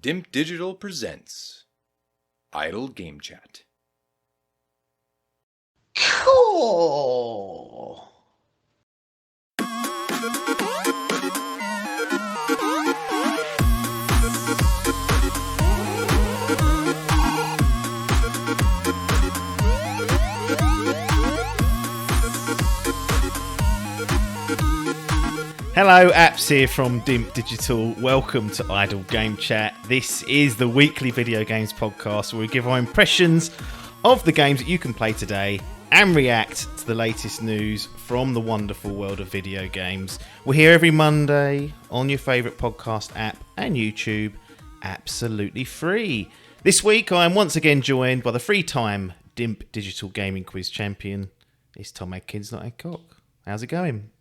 Dimp Digital presents Idle Game Chat. Cool. Hello, apps here from Dimp Digital. Welcome to Idle Game Chat. This is the weekly video games podcast where we give our impressions of the games that you can play today and react to the latest news from the wonderful world of video games. We're here every Monday on your favourite podcast app and YouTube, absolutely free. This week I am once again joined by the three-time Dimp Digital Gaming Quiz champion. It's Tom Adkins, not Ed Cock. How's it going?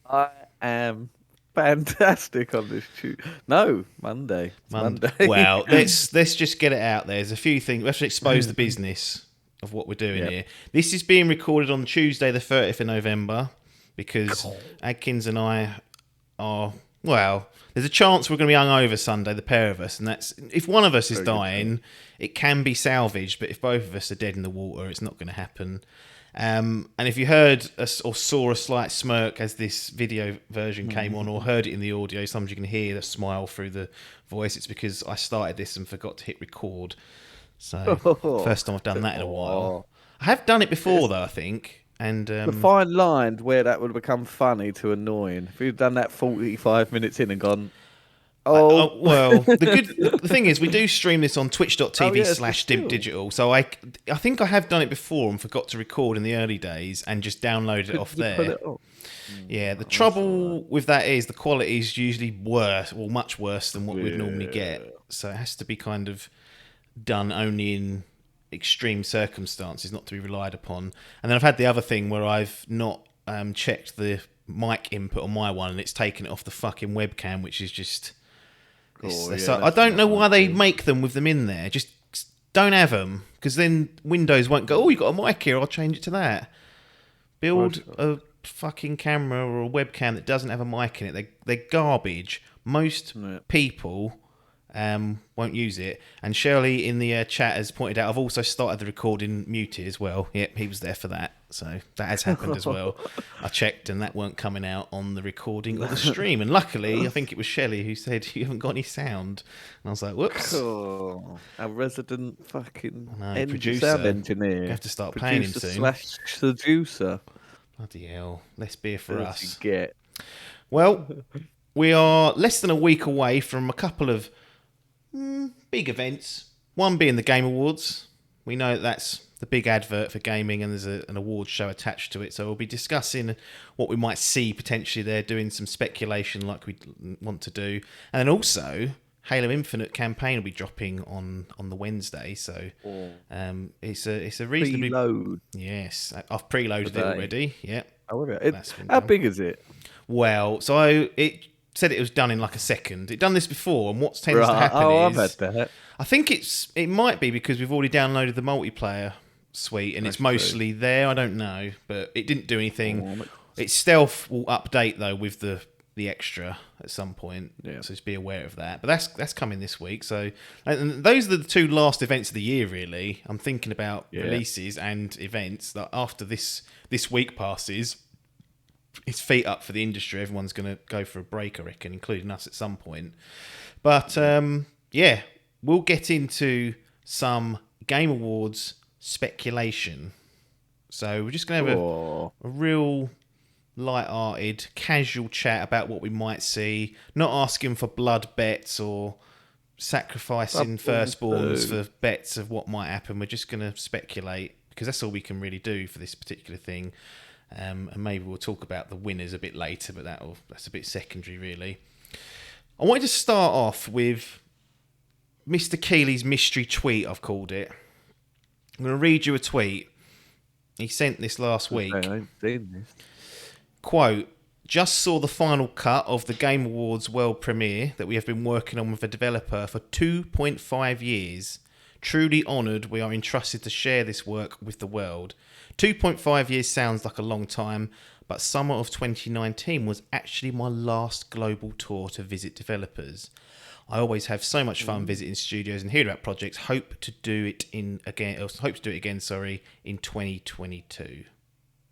I am fantastic on this Tuesday. No, Monday. It's Monday. Well, let's just get it out there. There's a few things. Let's expose the business of what we're doing here. This is being recorded on Tuesday, the 30th of November, because Adkins and I are, well, there's a chance we're going to be hungover Sunday, the pair of us, and that's if one of us is dying, it can be salvaged, but if both of us are dead in the water, it's not going to happen. And if you heard or saw a slight smirk as this video version came on, or heard it in the audio, sometimes you can hear the smile through the voice. It's because I started this and forgot to hit record. So first time I've done that in a while. I have done it before though, I think. And the fine line where that would have become funny to annoying. If you'd done that 45 minutes in and gone, well, the thing is, we do stream this on twitch.tv/Dimp Digital. So I think I have done it before and forgot to record in the early days and just downloaded it off there. Yeah, the trouble with that is the quality is usually worse, or much worse than what we'd normally get. So it has to be kind of done only in extreme circumstances, not to be relied upon. And then I've had the other thing where I've not checked the mic input on my one, and it's taken it off the fucking webcam, which is just... I don't know why they make them with them in there. Just don't have them, because then Windows won't go, oh, you got a mic here, I'll change it to that. Build a fucking camera or a webcam that doesn't have a mic in it. They're garbage. Most people won't use it. And Shirley in the chat has pointed out I've also started the recording muted as well. Yep, he was there for that. So that has happened as well. I checked and that weren't coming out on the recording or the stream. And luckily, I think it was Shelley who said, you haven't got any sound. And I was like, whoops. Oh, our resident fucking producer. Sound engineer. You have to start paying him soon. Producer. Bloody hell. Less beer for us. Get. Well, we are less than a week away from a couple of big events. One being the Game Awards. We know that's the big advert for gaming, and there's an awards show attached to it. So we'll be discussing what we might see potentially there, doing some speculation like we want to do. And then also, Halo Infinite campaign will be dropping on the Wednesday. So it's a reasonably... Preload. Yes, I've preloaded it already. Yeah. How big is it? Well, so it said it was done in like a second. It done this before, and what tends to happen I've had that. I think it might be because we've already downloaded the multiplayer suite, and it's mostly there. I don't know, but it didn't do anything. Its stealth will update though with the extra at some point, so just be aware of that. But that's coming this week. So, and those are the two last events of the year, really. I'm thinking about releases and events that after this week passes, it's feet up for the industry. Everyone's going to go for a break, I reckon, including us at some point. But we'll get into some Game Awards speculation. So we're just going to have a real light-hearted, casual chat about what we might see. Not asking for blood bets or sacrificing firstborns for bets of what might happen. We're just going to speculate, because that's all we can really do for this particular thing. And maybe we'll talk about the winners a bit later, but that's a bit secondary, really. I wanted to start off with Mr. Keeley's mystery tweet, I've called it. I'm going to read you a tweet. He sent this last week. I've seen this. Quote, just saw the final cut of the Game Awards world premiere that we have been working on with a developer for 2.5 years. Truly honoured we are entrusted to share this work with the world. 2.5 years sounds like a long time, but summer of 2019 was actually my last global tour to visit developers. I always have so much fun visiting studios and hearing about projects. Hope to do it again. Sorry, in 2022.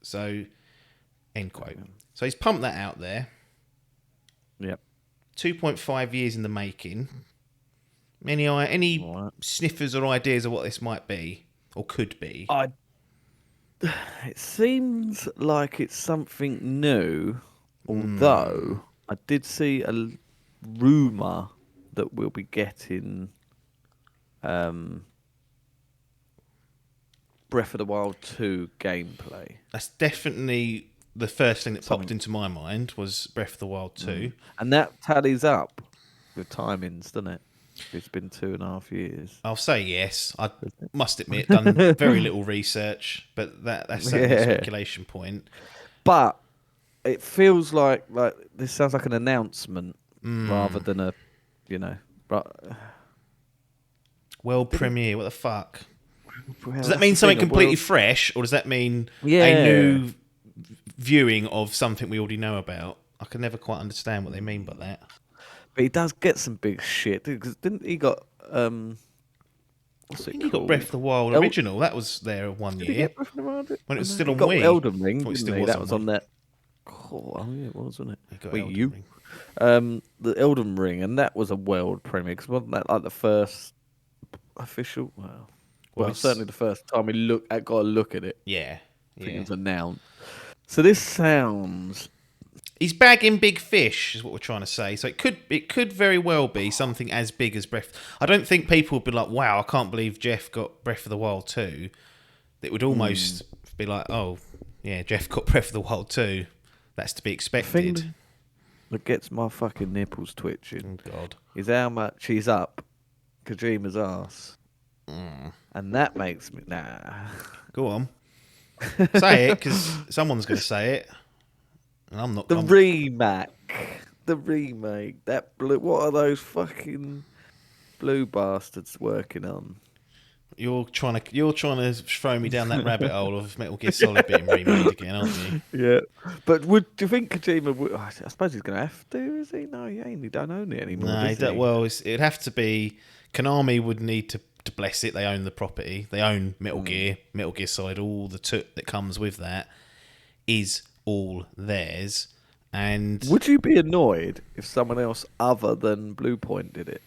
So, end quote. So he's pumped that out there. Yep. 2.5 years in the making. Any sniffers or ideas of what this might be or could be? It seems like it's something new, although I did see a rumour that we'll be getting Breath of the Wild 2 gameplay. That's definitely the first thing that popped into my mind was Breath of the Wild 2. And that tallies up with timings, doesn't it? It's been 2.5 years. I'll say yes. I must admit, done very little research, but that's certainly a speculation point. But it feels like this sounds like an announcement rather than a, world premiere. What the fuck? Well, Does that mean something completely fresh, or does that mean a new viewing of something we already know about? I can never quite understand what they mean by that. But he does get some big shit. Because didn't he got what's it He called? got Breath of the Wild original. That was there one Did he year get Breath of the Wild? when it was still on got Wii. Elden Ring, Well, it didn't still he? was That on was Wii. on that. Oh, yeah, it was, wasn't it? He got Wii Elden U. Ring. The Elden Ring, and that was a world premiere. Because wasn't that like the first official? Well, certainly the first time I got a look at it. Yeah. I think it was announced. So this sounds. He's bagging big fish, is what we're trying to say. So it could very well be something as big as Breath. I don't think people would be like, "Wow, I can't believe Geoff got Breath of the Wild 2." It would almost be like, "Oh, yeah, Geoff got Breath of the Wild 2. That's to be expected." The thing that gets my fucking nipples twitching Oh God, is how much he's up Kojima's ass, and that makes me go on, say it because someone's going to say it. And I'm not. The remake. That blue. What are those fucking blue bastards working on? You're trying to throw me down that rabbit hole of Metal Gear Solid being remade again, aren't you? Yeah, but do you think Kojima would? I suppose he's going to have to. Is he? No, he ain't. He don't own it anymore. No, does he? well, it'd have to be. Konami would need to bless it. They own the property. They own Metal Gear, Metal Gear Solid. All the took that comes with that is all theirs. And would you be annoyed if someone else other than Bluepoint did it?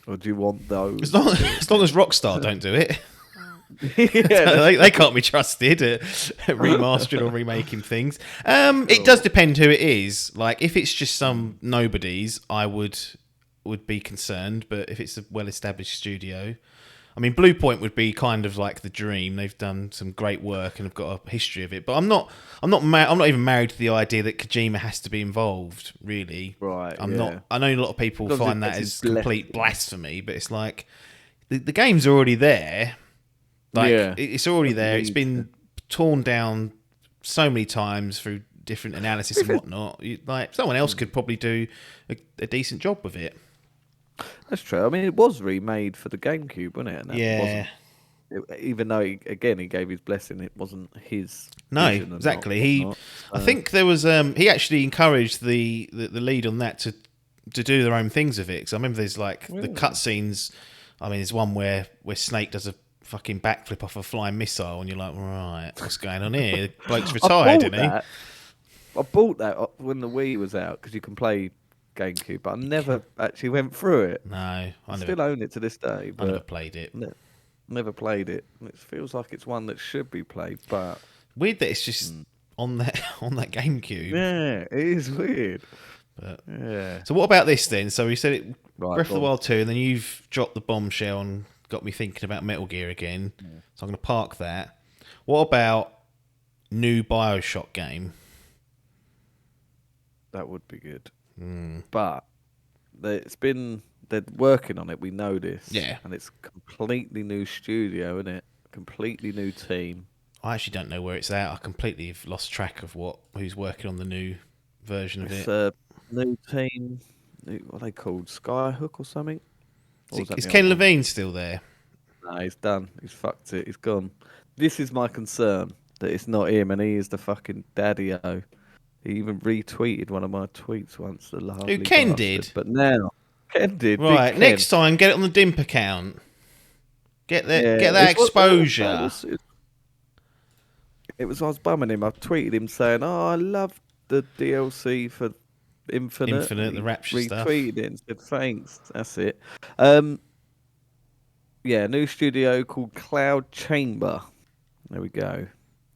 Or do you want those? as long as Rockstar don't do it, Yeah, they can't be trusted at remastering or remaking things. It does depend who it is. Like if it's just some nobodies, I would be concerned. But if it's a well-established studio, I mean, Bluepoint would be kind of like the dream. They've done some great work and have got a history of it. But I'm not even married to the idea that Kojima has to be involved. Really, right. I'm not. I know a lot of people Because find that it's as complete blasphemy, but it's like the game's already there. Like it's already there. It's been torn down so many times through different analysis and whatnot. Like someone else could probably do a decent job with it. That's true. I mean, it was remade for the GameCube, wasn't it? And that Yeah. even though he gave his blessing, it wasn't his. No, vision and exactly. whatnot. I think there was. He actually encouraged the lead on that to do their own things with it. Because I remember there's like the cutscenes. I mean, there's one where Snake does a fucking backflip off a flying missile, and you're like, right, what's going on here? The bloke's retired, isn't he? I bought that when the Wii was out because you can play GameCube, but I never actually went through it. No, I still own it to this day. But I never played it. Never played it. It feels like it's one that should be played, but weird that it's just on that GameCube. Yeah, it is weird. But yeah. So what about this then? So we said it Breath of the on. Wild 2, and then you've dropped the bombshell and got me thinking about Metal Gear again. Yeah. So I'm going to park that. What about new Bioshock game? That would be good. But they're working on it. We know this. Yeah. And it's a completely new studio, isn't it? Completely new team. I actually don't know where it's at. I completely have lost track of who's working on the new version of it. It's a new team. What are they called? Skyhook or something? Is Ken Levine still there? No, he's done. He's fucked it. He's gone. This is my concern, that it's not him and he is the fucking daddy-o. He even retweeted one of my tweets once. The Who, Ken bastard. did? But now, Ken did. Right, Big next Ken. time, get it on the Dimp account. Get that It's what- exposure. It was I was bumming him. I tweeted him saying, "Oh, I love the DLC for Infinite." The Rapture stuff. Retweeted it and said, "Thanks." That's it. Yeah, new studio called Cloud Chamber. There we go.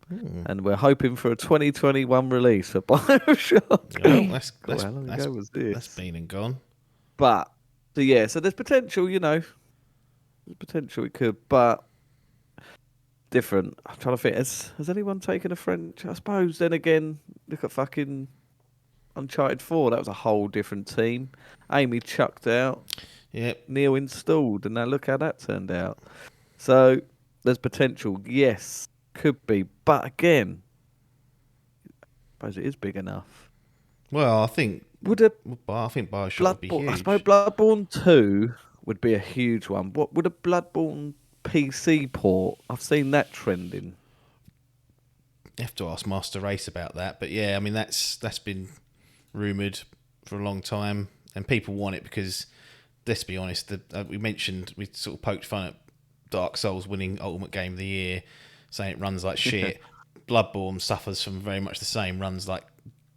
And we're hoping for a 2021 release for Bioshock. Well, How long ago was this? That's been and gone. But so there's potential. There's potential it could, but different. I'm trying to think. Has anyone taken a French? I suppose. Then again, look at fucking Uncharted 4. That was a whole different team. Amy chucked out. Yep. Neil installed, and now look how that turned out. So there's potential. Yes, could be, but again, I suppose it is big enough. Well, I think Bioshock would be huge. I suppose Bloodborne 2 would be a huge one. What would a Bloodborne PC port? I've seen that trending. You have to ask Master Race about that, but yeah, I mean that's been rumoured for a long time, and people want it because, let's be honest, we sort of poked fun at Dark Souls winning Ultimate Game of the Year, saying it runs like shit. Bloodborne suffers from very much the same, runs like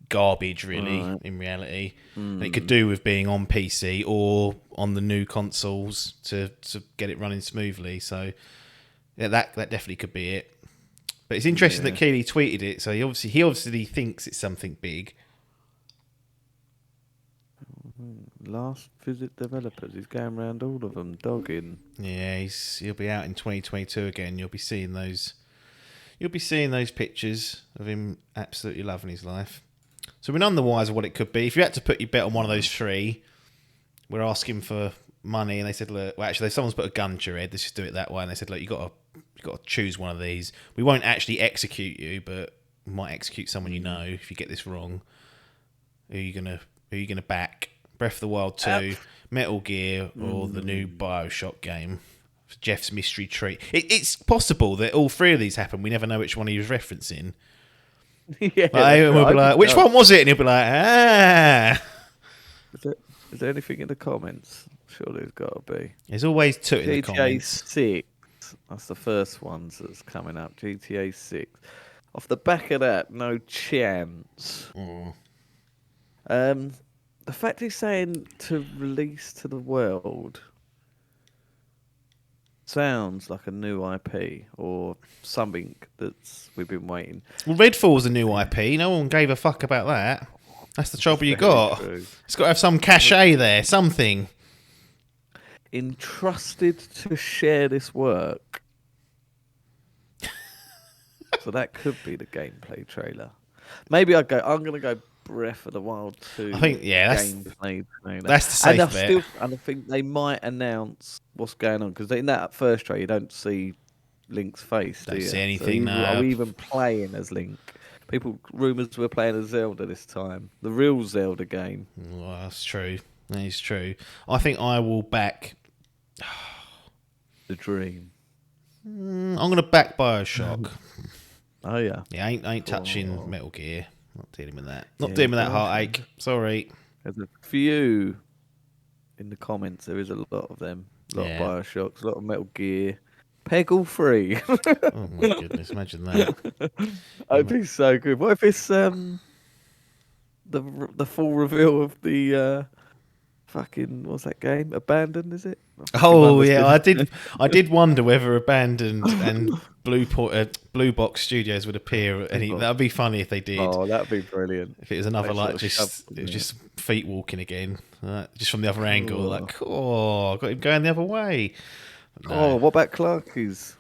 garbage really in reality. And it could do with being on PC or on the new consoles to get it running smoothly. So yeah, that definitely could be it. But it's interesting that Keeley tweeted it, so he obviously thinks it's something big. Last visit developers. He's going around all of them, dogging. Yeah, he'll be out in 2022 again. You'll be seeing those pictures of him absolutely loving his life. So we're none the wiser what it could be. If you had to put your bet on one of those three, we're asking for money, and they said, look, well, actually, someone's put a gun to your head. Let's just do it that way. And they said, look, you got to choose one of these. We won't actually execute you, but we might execute someone you know if you get this wrong. Who are you gonna back? Breath of the Wild 2, Metal Gear, or the new Bioshock game? Geoff's mystery treat. It's possible that all three of these happen. We never know which one he was referencing. Yeah, we'll be like, which one was it? And he'll be like, ah. Is there anything in the comments? Sure, there's got to be. There's always two in the GTA comments. 6. That's the first one that's coming up. GTA 6. Off the back of that, no chance. The fact he's saying to release to the world sounds like a new IP or something we've been waiting. Well, Redfall's a new IP. No one gave a fuck about that. That's the trouble you got. True. It's got to have some cachet there, something. Entrusted to share this work. So that could be the gameplay trailer. Maybe I'm going to go Breath of the Wild 2. I think, gameplay trailer. That's the safe bet. And I think they might announce what's going on, because in that first trailer you don't see Link's face. Don't do you? see anything. So No. Are we even playing as Link? Rumours we're playing as Zelda this time. The real Zelda game. Well, that's true. That is true. I think I will back. The dream. I'm going to back Bioshock. Oh yeah. Yeah, I ain't touching Metal Gear. Not dealing with that. Not dealing with that heartache. Sorry. There's a few in the comments. There is a lot of them. A lot of Bioshocks, a lot of Metal Gear. Peggle 3. Oh my goodness, imagine that. That'd be so good. What if it's the full reveal of the fucking, what's that game? Abandoned, is it? Oh yeah, I did wonder whether Abandoned and Blue Box Studios would appear. That'd be funny if they did. Oh, that'd be brilliant. If it was another just feet walking again, just from the other angle. Like, got him going the other way. No. Oh, what about Clarky's?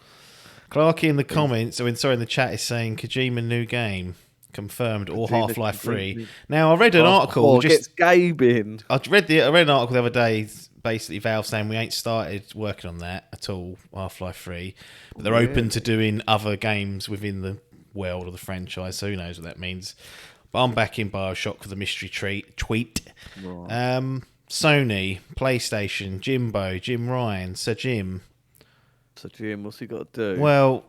Clarky in the comments, in the chat, is saying Kojima new game confirmed or Half-Life 3. Now I read an article. Gets Gabe in. I read an article the other day. Basically, Valve saying we ain't started working on that at all. Half-Life 3, but they're open to doing other games within the world of the franchise. So who knows what that means? But I'm back in Bioshock for the mystery tweet. Right. Sony, PlayStation, Jim Ryan, Sir Jim. So Jim, what's he got to do? Well,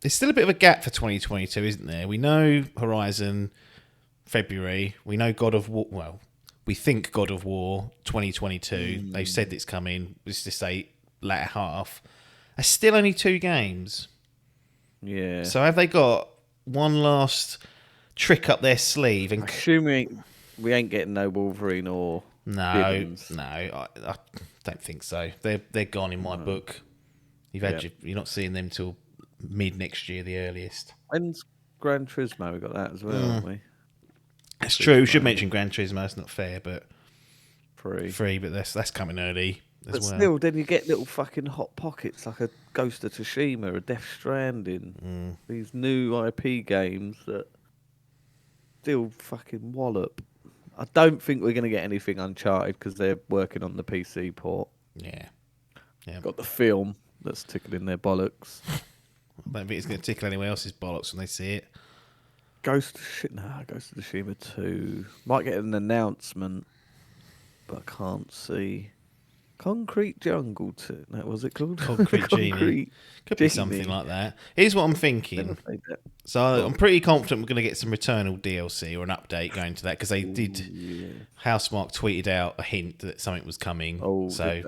there's still a bit of a gap for 2022, isn't there? We know Horizon, February. We know God of War. Well, we think God of War 2022. They've said it's coming. Let's just say latter half. There's still only 2 games. Yeah. So have they got one last trick up their sleeve? And Assuming we ain't getting no Wolverine or Gibbons. No, I don't think so. They're gone in my book. You're not seeing them till mid next year, the earliest. When's Gran Turismo? We got that as well, haven't we? That's true. We should mention Gran Turismo. It's not fair, but Free, but that's coming early as but well. still, then you get little fucking hot pockets like a Ghost of Tsushima, a Death Stranding, these new IP games that still fucking wallop. I don't think we're going to get anything Uncharted because they're working on the PC port. Yeah. Got the film that's tickling their bollocks. I don't think it's going to tickle anyone else's bollocks when they see it. Ghost of Tsushima 2 might get an announcement, but I can't see. Concrete Jungle 2. What was it called? Concrete Genie. Could be something like that. Here's what I'm thinking. So I'm pretty confident we're going to get some Returnal DLC or an update going to that because they did. Yeah. Housemarque tweeted out a hint that something was coming. So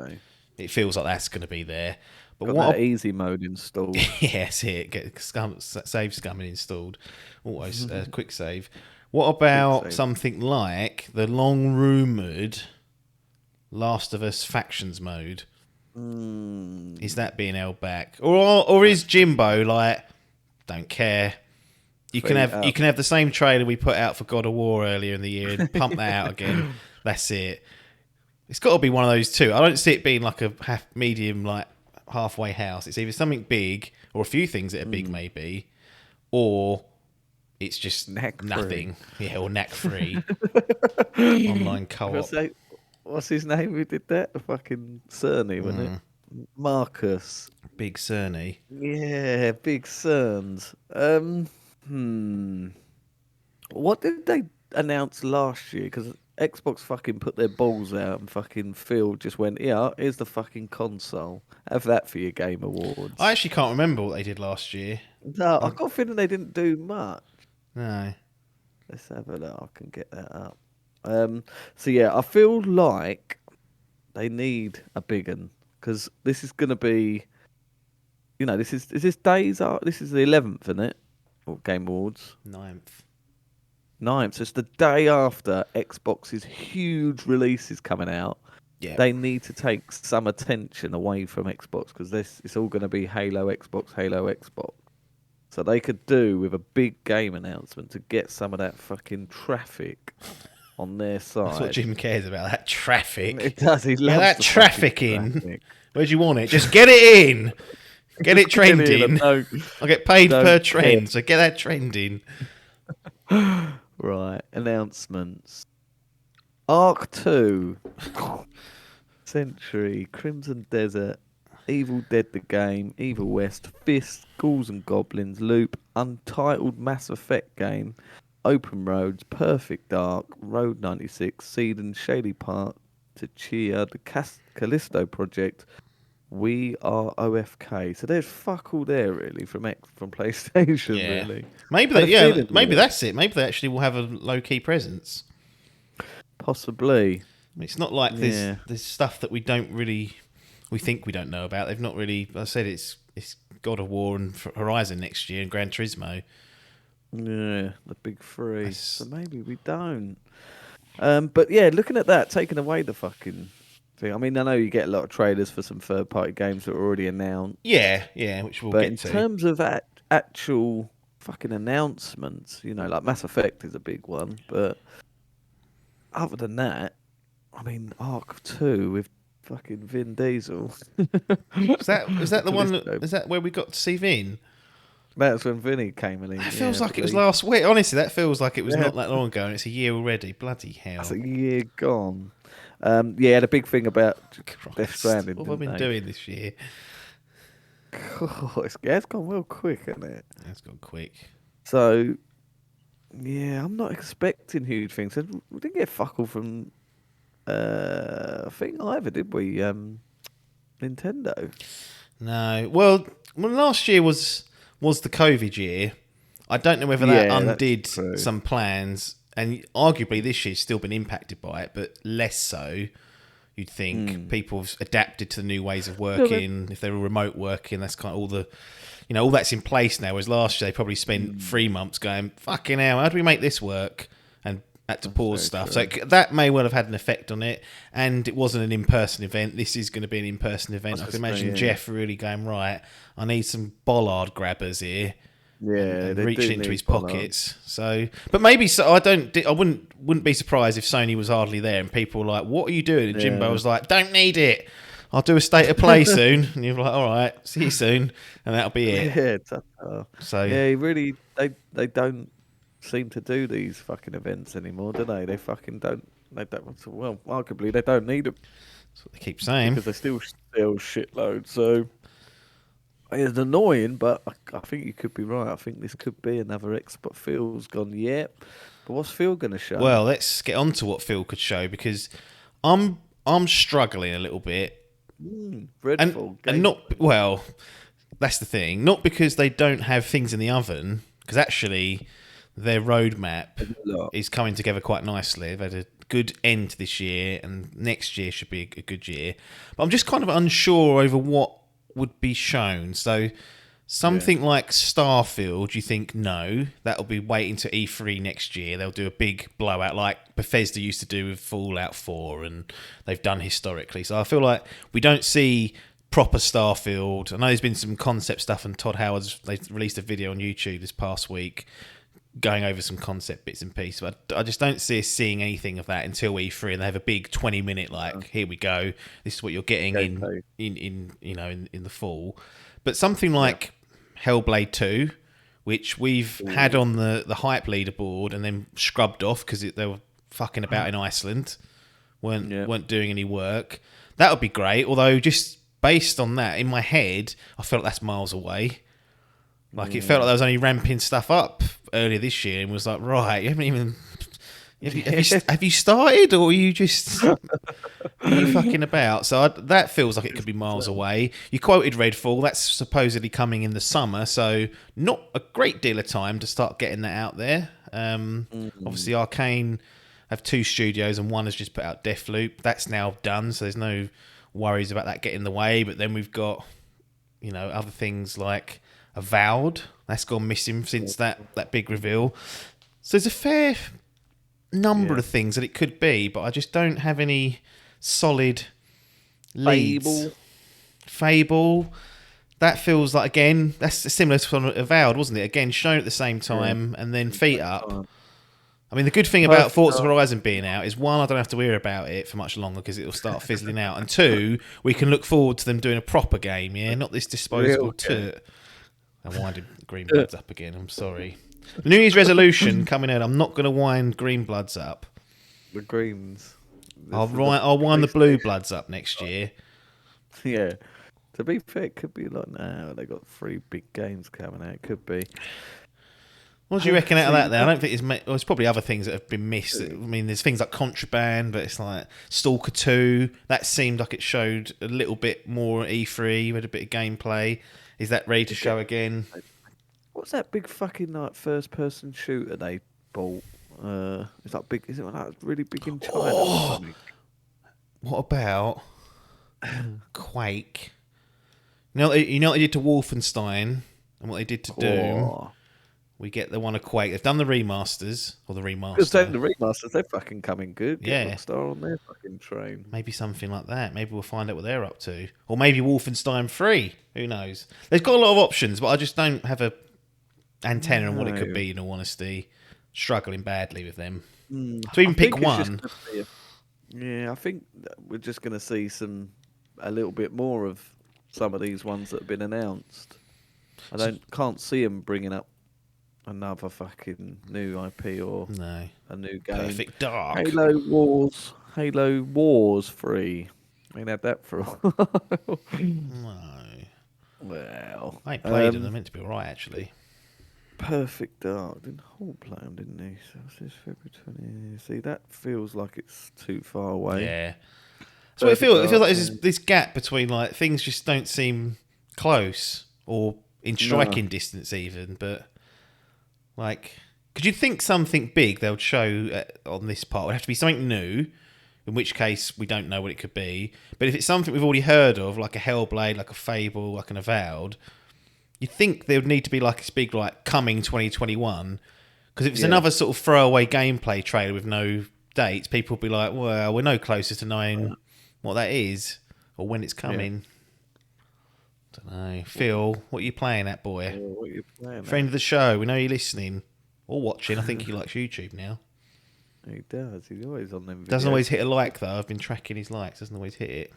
it feels like that's going to be there. But got what that easy mode installed. Yes, get save scumming installed. Always quick save. What about something like the long rumoured Last of Us factions mode? Is that being held back, or is Jimbo like, don't care? You can have the same trailer we put out for God of War earlier in the year and pump that out again. That's it. It's got to be one of those two. I don't see it being like a medium, like halfway house. It's either something big or a few things that are big, maybe, or it's just nothing. Yeah, or knack free online co-op. What's his name who did that? The fucking Cerny, wasn't it? Marcus. Big Cerny. Yeah, Big Cerns. What did they announce last year? Because Xbox fucking put their balls out and fucking Phil just went, yeah, here's the fucking console. Have that for your Game Awards. I actually can't remember what they did last year. No, I got a feeling they didn't do much. No. Let's have a look. I can get that up. So yeah, I feel like they need a big one because this is going to be, is this days are this is the 11th, isn't it? Or Game Awards 9th. So it's the day after Xbox's huge releases coming out. Yeah, they need to take some attention away from Xbox because it's all going to be Halo Xbox. So they could do with a big game announcement to get some of that fucking traffic on their side. That's what Jim cares about, that traffic. It does. He loves that the traffic in. Traffic. Where do you want it? Just get it in. Get it trending. I'll get paid per trend, so get that trending. Right. Announcements. Ark 2. Century. Crimson Desert. Evil Dead the Game. Evil West. Fist. Ghouls and Goblins. Loop. Untitled Mass Effect game. Open Roads, Perfect Dark, Road 96, Seed and Shady Park, Tachia, the Callisto Project, We Are OFK. So there's fuck all there really from PlayStation. Yeah. Really. Maybe that's it. Maybe they actually will have a low key presence. Possibly. It's not like there's stuff that we think we don't know about. They've not really. I said it's God of War and Horizon next year and Gran Turismo. Yeah, the big three. So maybe we don't. But yeah, looking at that, taking away the fucking thing. I mean, I know you get a lot of trailers for some third-party games that are already announced. Yeah, which we'll get to. But in terms of actual fucking announcements, like Mass Effect is a big one. But other than that, I mean, Ark 2 with fucking Vin Diesel. Is that the one? Is that where we got to see Vin? That's when Vinny came in. That feels like it was last week. Honestly, that feels like it was not that long ago, and it's a year already. Bloody hell! It's a year gone. The big thing about Death Stranding. What have I been doing this year? Oh, it's gone real quick, hasn't it? It's gone quick. So, yeah, I'm not expecting huge things. We didn't get fuck all from a thing either, did we? Nintendo. No. Well, last year was the COVID year. I don't know whether that undid some plans. and arguably this year's still been impacted by it, but less so. You'd think people have adapted to the new ways of working. If they were remote working, that's kind of all the, all that's in place now. Whereas last year they probably spent 3 months going, fucking hell, how do we make this work? And had to pause stuff. True. So that may well have had an effect on it. And it wasn't an in-person event. This is going to be an in-person event. I can imagine Geoff really going, right, I need some bollard grabbers here. Yeah, and reaching into his pockets. So, but maybe so. I wouldn't be surprised if Sony was hardly there and people were like, "What are you doing?" And Jimbo was like, "Don't need it. I'll do a state of play soon." And you're like, "All right, see you soon," and that'll be it. Yeah, so really, they don't seem to do these fucking events anymore, do they? They fucking don't. They don't. Well, arguably, they don't need them. That's what they keep saying because they still sell shitloads. So. It's annoying, but I think you could be right. I think this could be another X, but Phil's gone, yep. But what's Phil going to show? Well, let's get on to what Phil could show, because I'm struggling a little bit. Dreadful. And not, well, that's the thing. Not because they don't have things in the oven, because actually their roadmap is coming together quite nicely. They've had a good end this year, and next year should be a good year. But I'm just kind of unsure over what would be shown. So something like Starfield, you think, no, that'll be waiting to E3 next year. They'll do a big blowout like Bethesda used to do with Fallout 4, and they've done historically. So I feel like we don't see proper Starfield. I know there's been some concept stuff, and Todd Howard's, they released a video on YouTube this past week going over some concept bits and pieces, but I just don't see us seeing anything of that until E3, and they have a big 20-minute here we go, this is what you're getting in the fall. But something like Hellblade 2, which we've had on the hype leaderboard and then scrubbed off because they were fucking about in Iceland, weren't doing any work. That would be great, although just based on that, in my head, I felt that's miles away. It felt like I was only ramping stuff up earlier this year, and was like, right, you haven't even... Have you started, or are you just fucking about? So that feels like it could be miles away. You quoted Redfall. That's supposedly coming in the summer, so not a great deal of time to start getting that out there. Obviously, Arcane have 2 studios, and one has just put out Deathloop. That's now done, so there's no worries about that getting in the way. But then we've got, other things like Avowed. That's gone missing since that big reveal. So there's a fair number of things that it could be, but I just don't have any solid leads. Fable. That feels like, again, that's similar to Avowed, wasn't it? Again, shown at the same time, and then feet up. I mean, the good thing about Forza Horizon being out is, one, I don't have to worry about it for much longer because it'll start fizzling out, and 2, we can look forward to them doing a proper game, not this disposable toot. I winded Greenbloods up again, I'm sorry. The New Year's resolution coming out, I'm not going to wind Greenbloods up. The Greens. I'll wind the Blue Bloods up next year. Yeah. To be fair, it could be like, now they got 3 big games coming out. It could be. What do you reckon out of that then? I don't think there's probably other things that have been missed. I mean, there's things like Contraband, but it's like Stalker 2. That seemed like it showed a little bit more at E3, with a bit of gameplay. Is that ready to show again? What's that big fucking first-person shooter they bought? Is that big? Is it like really big in China? Or something? What about Quake? You know what they did to Wolfenstein and what they did to Doom? We get the one of Quake. They've done the remasters, or the remaster. Because the remasters, they're fucking coming good. Get Rockstar on their fucking train. Maybe something like that. Maybe we'll find out what they're up to. Or maybe Wolfenstein 3. Who knows? They've got a lot of options, but I just don't have a antenna on what it could be, in all honesty. Struggling badly with them. To even pick one. I think we're just going to see a little bit more of some of these ones that have been announced. Can't see them bringing up another fucking new IP or a new game. Perfect Dark. Halo Wars 3. I ain't had that for a while. No. Well, I ain't played them. They're meant to be alright, actually. Perfect Dark. Didn't Hall play them, didn't he? So this February 20. See, that feels like it's too far away. Yeah. So it feels like there's this gap between, like, things just don't seem close or in striking distance even, but because Because you'd think something big they'll show on this part would have to be something new, in which case we don't know what it could be. But if it's something we've already heard of, like a Hellblade, like a Fable, like an Avowed, you'd think there would need to be like this big, like, coming 2021. Because if it's another sort of throwaway gameplay trailer with no dates, people will be like, well, we're no closer to knowing what that is or when it's coming. Don't know. Phil, what are you playing at, boy? What are you playing Friend of the show, we know you're listening or watching. I think he likes YouTube now. He does. He's always on them videos. Doesn't always hit a like, though. I've been tracking his likes. Doesn't always hit it.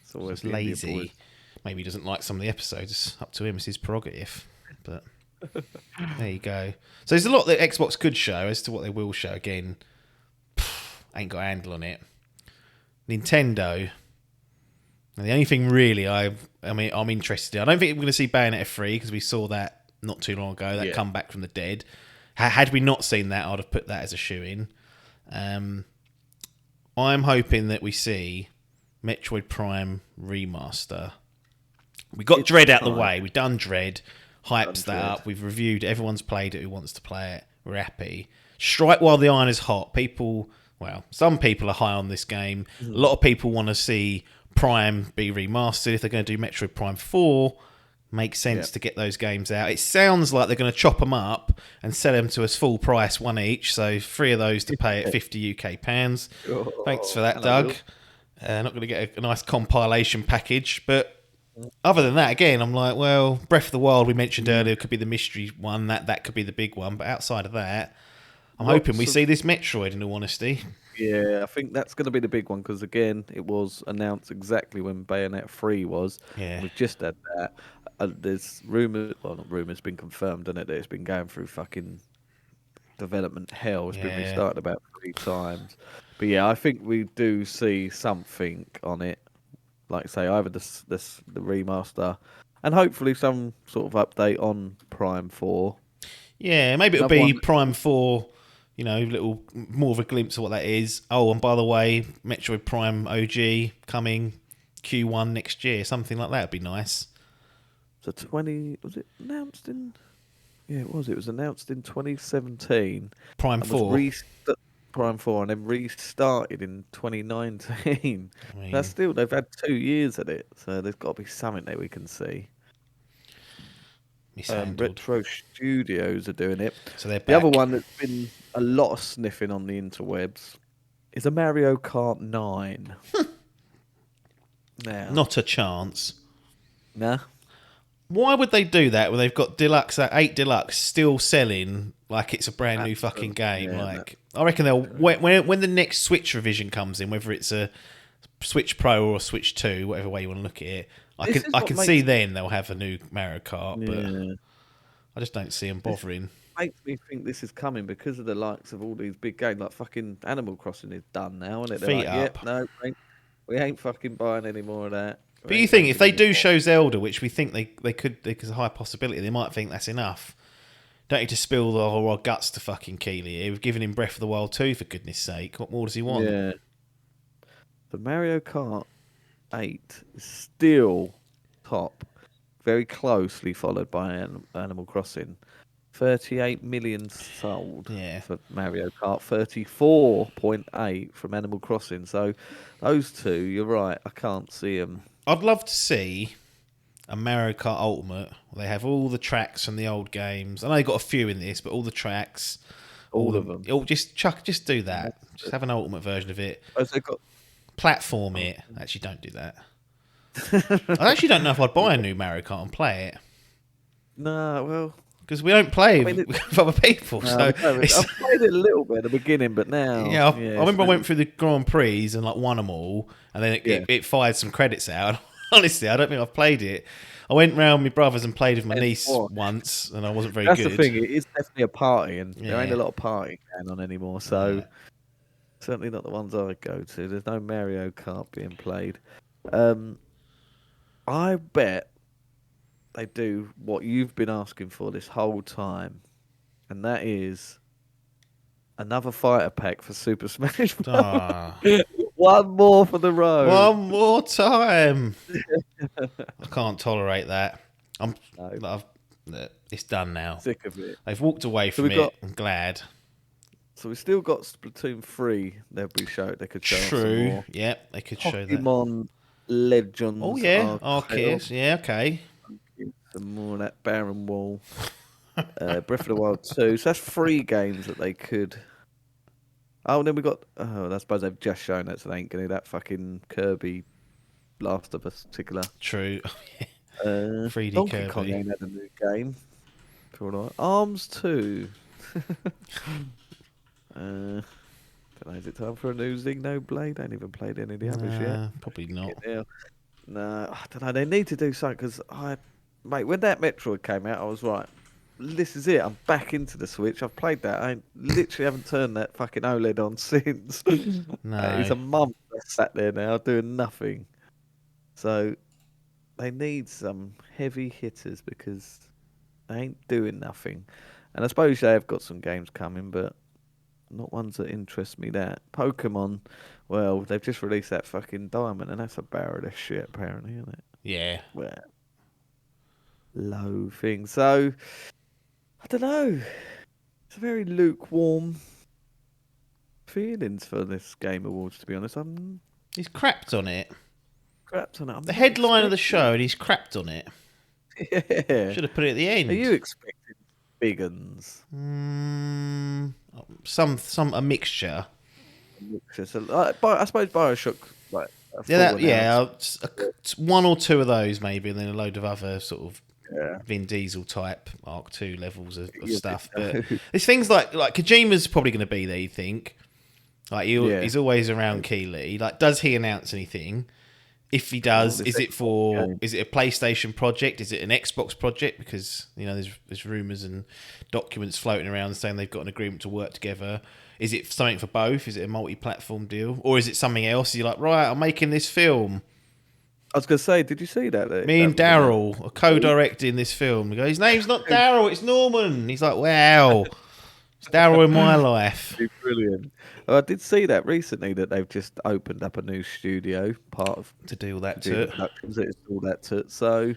It's always He's lazy. Maybe he doesn't like some of the episodes. It's up to him. It's his prerogative. But there you go. So there's a lot that Xbox could show. As to what they will show, again, ain't got a handle on it. Nintendo. And the only thing really I'm interested in, I don't think we're going to see Bayonetta 3 because we saw that not too long ago, that come back from the dead. Had we not seen that, I'd have put that as a shoe-in. I'm hoping that we see Metroid Prime Remaster. We got Dread out of the way. We've done Dread. Hypes that up. We've reviewed it. Everyone's played it who wants to play it. We're happy. Strike while the iron is hot. Some people are high on this game. A lot of people want to see Prime be remastered. If they're going to do Metroid Prime 4, makes sense to get those games out. It sounds like they're going to chop them up and sell them to us full price, one each. So 3 of those to pay at 50 UK pounds. Thanks for that, Doug. Not going to get a nice compilation package. But other than that, again, I'm like, well, Breath of the Wild we mentioned earlier could be the mystery one. That could be the big one. But outside of that, I'm hoping we see this Metroid, in all honesty. Yeah, I think that's going to be the big one because, again, it was announced exactly when Bayonetta 3 was. Yeah. We've just had that. There's rumours, well, not rumours, been confirmed, isn't it, that it's been going through fucking development hell. It's been restarted about 3 times. But yeah, I think we do see something on it. Like I say, either the remaster and hopefully some sort of update on Prime 4. Yeah, maybe it'll be Prime 4, little more of a glimpse of what that is. Oh, and by the way, Metroid Prime OG coming Q1 next year. Something like that would be nice. So was it announced in? Yeah, it was. It was announced in 2017. Prime 4. Prime 4 and then restarted in 2019. That's still, they've had 2 years at it, so there's got to be something there we can see. Retro Studios are doing it. So they're back. The other one that's been a lot of sniffing on the interwebs is a Mario Kart 9. Now, not a chance. Nah. Why would they do that when they've got 8 Deluxe still selling like it's a brand new fucking game? Yeah, I reckon they'll when the next Switch revision comes in, whether it's a Switch Pro or a Switch 2, whatever way you want to look at it, I can see then they'll have a new Mario Kart, but I just don't see them bothering. Makes me think this is coming because of the likes of all these big games, like fucking Animal Crossing is done now, isn't it? They're Feet up. No, we ain't fucking buying any more of that. But you think if they do show Zelda, which we think they could, there's a high possibility they might think that's enough. Don't need to spill our guts to fucking Keeley here. We've given him Breath of the Wild 2, for goodness sake. What more does he want? Yeah. The Mario Kart 8 is still top, very closely followed by Animal Crossing. 38 million sold for Mario Kart, 34.8 from Animal Crossing. So those two, you're right, I can't see them. I'd love to see a Mario Kart Ultimate where they have all the tracks from the old games. I know they've got a few in this, but all the tracks, all of them. Just do that. Just have an Ultimate version of it. As they got platform it. Actually, don't do that. I actually don't know if I'd buy a new Mario Kart and play it. No, well, because we don't play with other people. No, so I've played it a little bit at the beginning, but now... I remember I went through the Grand Prix and won them all, and then it fired some credits out. Honestly, I don't think I've played it. I went round with my brothers and played with my niece once, and I wasn't very good. That's the thing, it is definitely a party, and there ain't a lot of partying going on anymore, so certainly not the ones I go to. There's no Mario Kart being played. I bet they do what you've been asking for this whole time, and that is another fighter pack for Super Smash Bros. One more for the road. One more time. I can't tolerate that. Look, it's done now. Sick of it. They've walked away from we it. got- I'm glad. So we still got Splatoon 3. They could show us some True. more. Yeah, they could show that. Pokemon Legends. Oh yeah, Arceus. Arceus. Yeah, okay. Some more of that Barren Wall. Breath of the Wild 2. So that's 3 games that they could. Oh, and then we got. Oh, I suppose they've just shown that, so they ain't gonna do that fucking Kirby Last of Us particular. True. 3D Donkey Kirby. Kong ain't had a new game. Feel right. Arms 2. Don't know, is it time for a new Xenoblade? I ain't even played any of the others yet. Probably not. Yeah. No, I don't know. They need to do something because mate, when that Metroid came out, I was right. This is it. I'm back into the Switch. I've played that. I literally haven't turned that fucking OLED on since. No. It's a month I sat there now doing nothing. So they need some heavy hitters because they ain't doing nothing. And I suppose they have got some games coming, but not ones that interest me. That Pokemon, well, they've just released that fucking Diamond, and that's a barrel of shit, apparently, isn't it? Yeah. Well, low thing. So I don't know. It's a very lukewarm feelings for this Game Awards, to be honest. I'm He's crapped on it. crapped on it. I'm The not headline of the expecting- show, and he's crapped on it. Yeah. Should have put it at the end. Are you expecting big uns? A mixture. But I suppose Bioshock, like, One or two of those maybe, and then a load of other sort of Yeah. Vin Diesel type Mark II levels of Yeah, stuff. But there's things like Kojima's probably going to be there. You think? Like he's always around Keighley. Like, does he announce anything? If he does, is it a PlayStation project? Is it an Xbox project? Because there's rumours and documents floating around saying they've got an agreement to work together. Is it something for both? Is it a multi-platform deal, or is it something else? You're like, right, I'm making this film. I was gonna say, did you see that? Me and Daryl are co-directing this film. We go, his name's not Daryl, it's Norman. He's like, wow, it's Daryl in my life. Brilliant. I did see that recently that they've just opened up a new studio, part of To do all that do to it. productions. It's all that to it. So,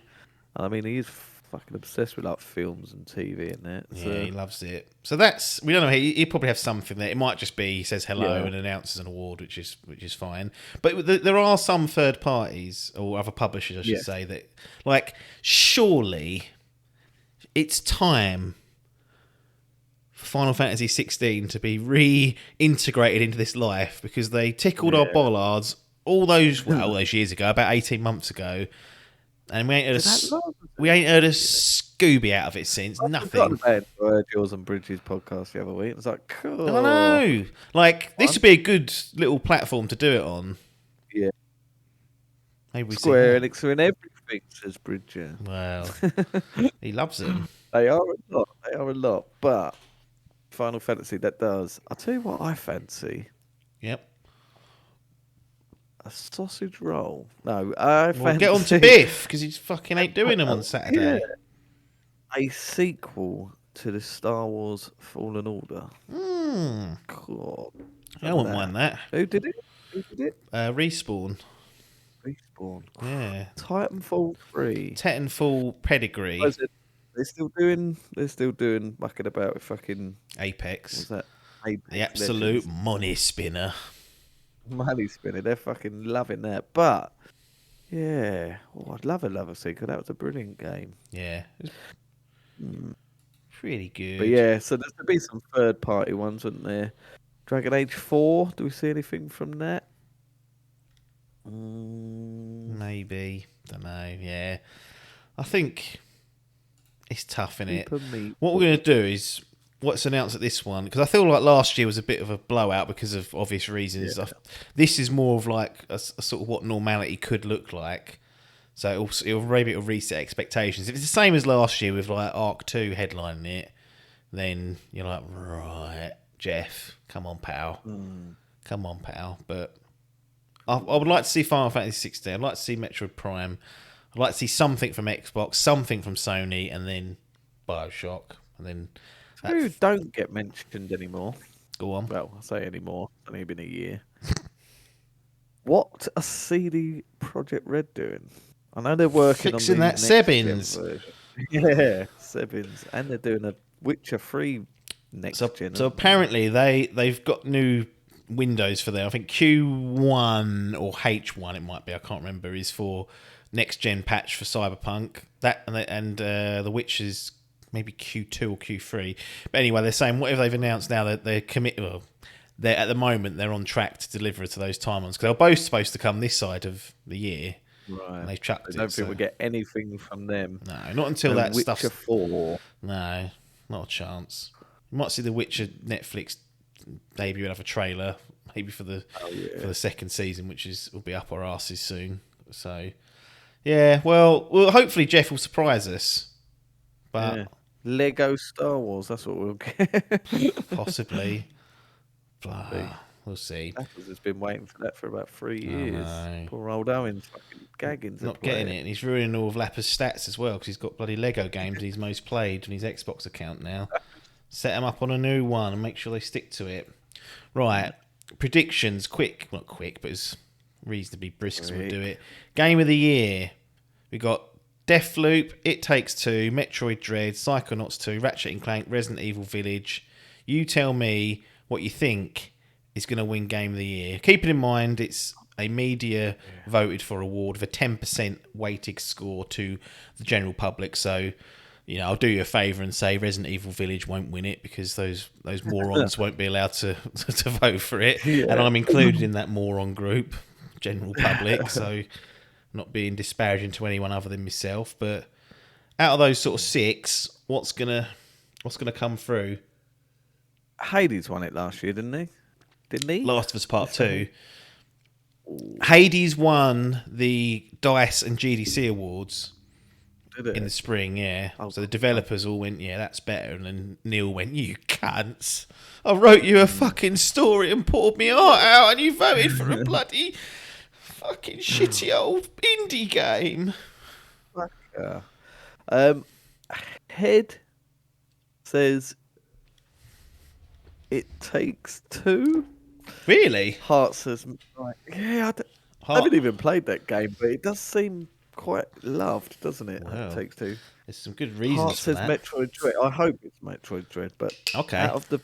I mean, he is fucking obsessed with like films and TV and that. So. Yeah, he loves it. So we don't know. He'll probably have something there. It might just be he says hello and announces an award, which is fine. But there are some third parties or other publishers, I should say, that like surely it's time for Final Fantasy 16 to be reintegrated into this life because they tickled our bollards all those years ago, about 18 months ago. And we ain't heard a Scooby out of it since. Nothing. I heard yours and Bridges podcast the other week. It was like, cool. I know. Like, this would be a good little platform to do it on. Yeah. Maybe we Square see Enix are in everything, says Bridger. Well, he loves them. They are a lot. They are a lot. But Final Fantasy, that does. I'll tell you what I fancy. Yep. A sausage roll. No, I fancy... Well, get on to Biff, because he fucking ain't doing them on Saturday. Yeah. A sequel to the Star Wars Fallen Order. God. I wouldn't mind that. Who did it? Respawn. Respawn. Yeah. Titanfall 3. Titanfall pedigree. What is it? They're still doing mucking about with fucking... Apex. What's that? Apex The absolute Legends. money spinner. Money spinner. They're fucking loving that. But, yeah. Oh, I'd love a sequel. That was a brilliant game. Yeah. It's really good. But yeah, so there's to be some third party ones, wouldn't there? Dragon Age 4, do we see anything from that? Maybe. Don't know. Yeah. I think it's tough, innit? What we're going to do is what's announced at this one, because I feel like last year was a bit of a blowout because of obvious reasons. Yeah. This is more of like a sort of what normality could look like. So it'll reset expectations. If it's the same as last year with like Arc 2 headlining it, then you're like, right, Geoff, come on, pal. Come on, pal. But I would like to see Final Fantasy 16. I'd like to see Metroid Prime. I'd like to see something from Xbox, something from Sony, and then Bioshock. And then Who don't get mentioned anymore? Go on. Well, I say anymore. It's only been a year. What are CD Projekt Red doing? I know they're working Fixing on that the next Sebbins. gen version. Yeah, Sebbins, and they're doing a Witcher 3 next gen. So apparently they've got new windows for there. I think Q1 or H1 it might be. I can't remember. Is for next gen patch for Cyberpunk. That and The Witcher's maybe Q2 or Q3. But anyway, they're saying whatever they've announced now that they're committed. Well, they're at the moment they're on track to deliver to those timelines because they're both supposed to come this side of the year. Right. And they've chucked I don't think we get anything from them. No, not until that Witcher stuff's 4. No, not a chance. You might see the Witcher Netflix debut and have a trailer, maybe for the second season, which will be up our asses soon. So, yeah, well, hopefully Geoff will surprise us. But Lego Star Wars, that's what we'll get. Possibly. We'll see. Apple's has been waiting for that for about 3 years. Poor old Owen's fucking gagging. Not getting it, and he's ruining all of Lappa's stats as well because he's got bloody Lego games he's most played on his Xbox account now. Set them up on a new one and make sure they stick to it. Right, predictions, not quick, but as reasonably brisk as we'll do it. Game of the year. We got Deathloop, It Takes Two, Metroid Dread, Psychonauts 2, Ratchet & Clank, Resident Evil Village. You tell me what you think is going to win Game of the Year. Keeping in mind it's a media voted for award with a 10% weighted score to the general public. So, I'll do you a favour and say Resident Evil Village won't win it because those morons won't be allowed to vote for it. Yeah. And I'm included in that moron group, general public. So not being disparaging to anyone other than myself. But out of those sort of 6, what's gonna come through? Hades won it last year, didn't he? Last of Us Part 2. Hades won the DICE and GDC awards in the spring, yeah. So the developers all went, yeah, that's better. And then Neil went, you cunts. I wrote you a fucking story and poured me heart out and you voted for a bloody fucking shitty old indie game. Head says It Takes Two. Really? Heart says, I haven't even played that game, but it does seem quite loved, doesn't it? Wow. It Takes Two. There's some good reasons Heart for says that. Metroid Dread. I hope it's Metroid Dread, but okay. Out of the,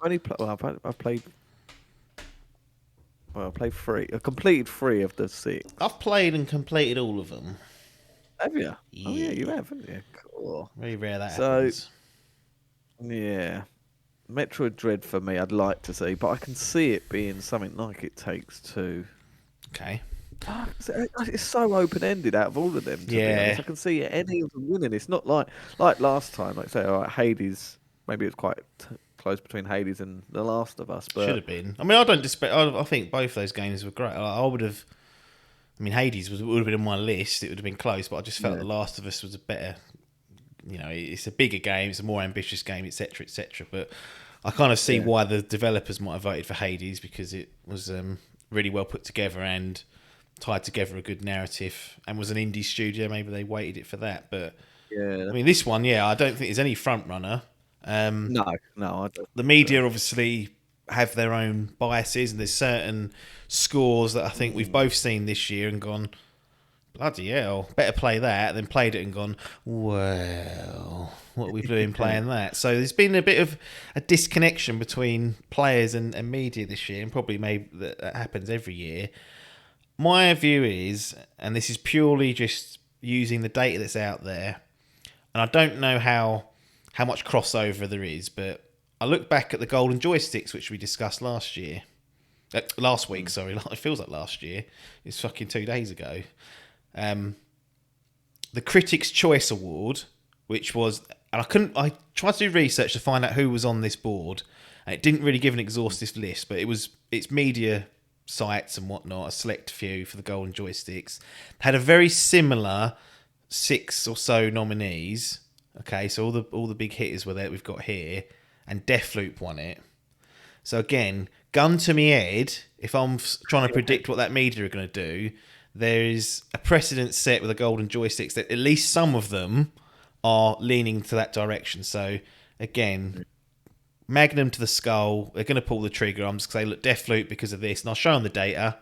I've played 3. I completed 3 of the 6. I've played and completed all of them. Have you? Yeah. Oh yeah, you have, haven't you? Cool. Very rare that happens. Yeah. Metroid Dread for me, I'd like to see, but I can see it being something like It Takes Two. Okay. It's so open-ended out of all of them. To be honest. I can see any of them winning. It's not like last time. Like say, all right, Hades. Maybe it was quite close between Hades and The Last of Us. But should have been. I mean, I don't disrespect. I think both those games were great. I would have. I mean, Hades would have been on my list. It would have been close, but I just felt The Last of Us was a better. It's a bigger game. It's a more ambitious game, etc., etc. But I kind of see why the developers might have voted for Hades because it was really well put together and tied together a good narrative and was an indie studio. Maybe they weighted it for that. But I mean, this one, I don't think there's any front runner. No, I don't. The media obviously have their own biases, and there's certain scores that I think we've both seen this year and gone, bloody hell, better play that, then played it and gone, well, what are we doing playing that? So there's been a bit of a disconnection between players and media this year, and probably maybe that happens every year. My view is, and this is purely just using the data that's out there, and I don't know how much crossover there is, but I look back at the golden joysticks, which we discussed last week, sorry. It feels like last year. It's fucking 2 days ago. The Critics' Choice Award, which was, and I tried to do research to find out who was on this board, and it didn't really give an exhaustive list, but it's media sites and whatnot, a select few for the golden joysticks. Had a very similar 6 or so nominees. Okay, so all the big hitters were there we've got here, and Deathloop won it. So again, gun to me head, if I'm trying to predict what that media are going to do, there is a precedent set with the golden joysticks that at least some of them are leaning to that direction. So again, Magnum to the skull, they're going to pull the trigger. I'm just going to say, look, Deathloop because of this, and I'll show them the data.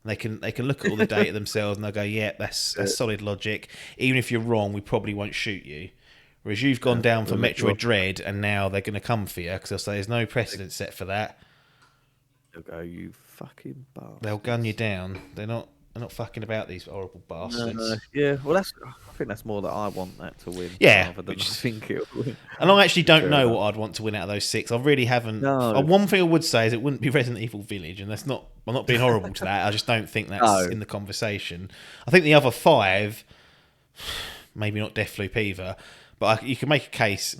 They can look at all the data themselves and they'll go, yeah, that's solid logic. Even if you're wrong, we probably won't shoot you. Whereas you've gone down for Metroid Dread, and now they're going to come for you because they'll say there's no precedent set for that. They'll go, you fucking bastard. They'll gun you down. They're not fucking about, these horrible bastards. No. Yeah, well, I think that's more that I want that to win. Yeah, rather than I think it'll win. And I actually don't know what I'd want to win out of those 6. I really haven't. No. One thing I would say is it wouldn't be Resident Evil Village, and that's not. I'm not being horrible to that. I just don't think that's in the conversation. I think the other 5, maybe not Deathloop either. But you could make a case.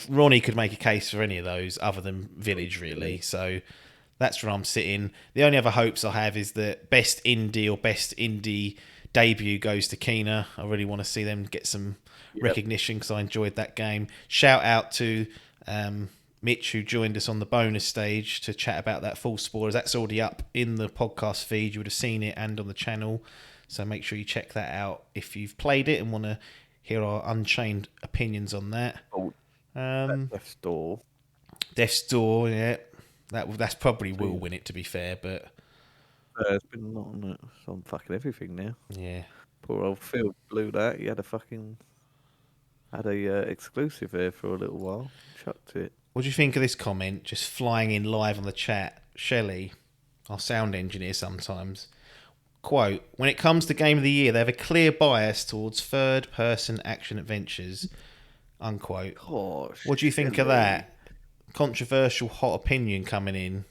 Ronnie could make a case for any of those other than Village, really. So that's where I'm sitting. The only other hopes I have is that best indie or best indie debut goes to Kena. I really want to see them get some recognition because I enjoyed that game. Shout out to Mitch, who joined us on the bonus stage to chat about that. Full spoilers. That's already up in the podcast feed. You would have seen it and on the channel. So make sure you check that out if you've played it and want to hear our unchained opinions on that. Death's Door. Death's Door, yeah. That's probably will win it, to be fair, but... it's been on fucking everything now. Yeah. Poor old Phil blew that. He had a exclusive there for a little while. Chucked it. What do you think of this comment? Just flying in live on the chat. Shelley, our sound engineer sometimes... Quote, when it comes to Game of the Year, they have a clear bias towards third-person action adventures. Unquote. Gosh, what do you think of that? Controversial hot opinion coming in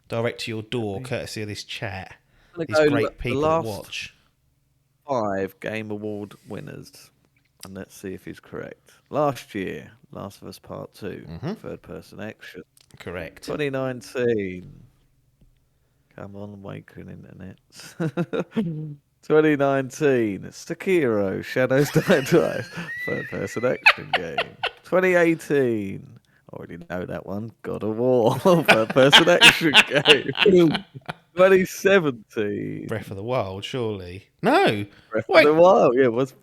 direct to your door, courtesy of this chat. These great people to watch. 5 Game Award winners. And let's see if he's correct. Last year, Last of Us Part 2, third-person action. Correct. 2019... Come on, Waking Internet. 2019, Sekiro, Shadows Die Twice, third-person action game. 2018, already know that one, God of War, third-person action game. 2017, Breath of the Wild, surely. No, Breath of the Wild, yeah. Does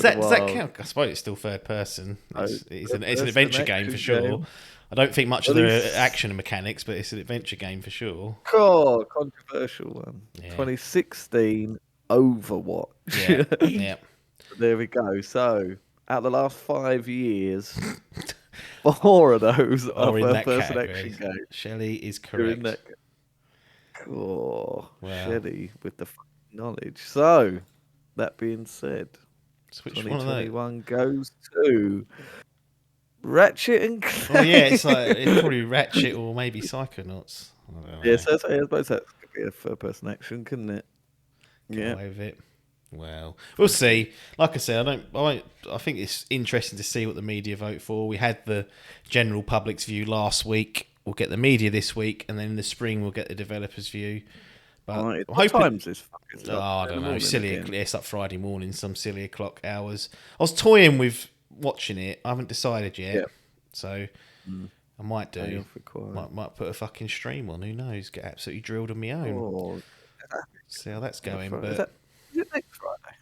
that count? I suppose it's still third-person. It's an adventure game for sure. Game. I don't think much of the action mechanics, but it's an adventure game for sure. Oh, controversial one. Yeah. 2016, Overwatch. Yeah, yeah. There we go. So, out of the last 5 years, 4 of those are first-person action games. Shelley is correct. Wow. Shelley with the knowledge. So, that being said, which 2021 goes to... Ratchet and Clank. Oh yeah, it's probably Ratchet or maybe Psychonauts. Yeah, so I suppose that could be a third-person action, couldn't it? Get away with it. Well, we'll see. Like I said, I think it's interesting to see what the media vote for. We had the general public's view last week. We'll get the media this week, and then in the spring we'll get the developers' view. But what time's this fucking I don't know. It's up Friday morning, some silly o'clock hours. I was toying with watching it. I haven't decided yet, so I might do. Might put a fucking stream on. Who knows? Get absolutely drilled on my own. See how that's going. But is it next Friday?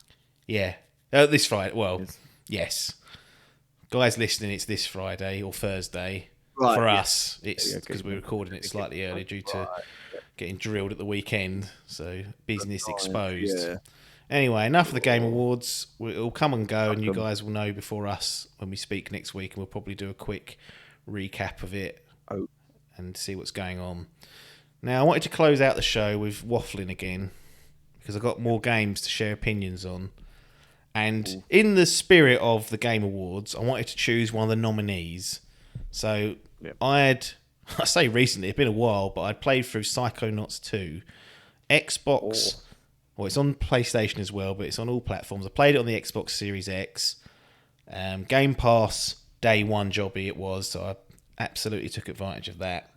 Yeah, this Friday. Well, yes. Guys listening, it's this Friday or Thursday. Right, for us, it's because we're recording it slightly early due to getting drilled at the weekend. So business exposed. Yeah. Anyway, enough of the Game Awards. It'll come and go, and you guys will know before us when we speak next week, and we'll probably do a quick recap of it and see what's going on. Now, I wanted to close out the show with waffling again, because I've got more games to share opinions on. And in the spirit of the Game Awards, I wanted to choose one of the nominees. So I say recently, it's been a while, but I'd played through Psychonauts 2, Xbox... Well, it's on PlayStation as well, but it's on all platforms. I played it on the Xbox Series X. Game Pass day one jobby it was, so I absolutely took advantage of that.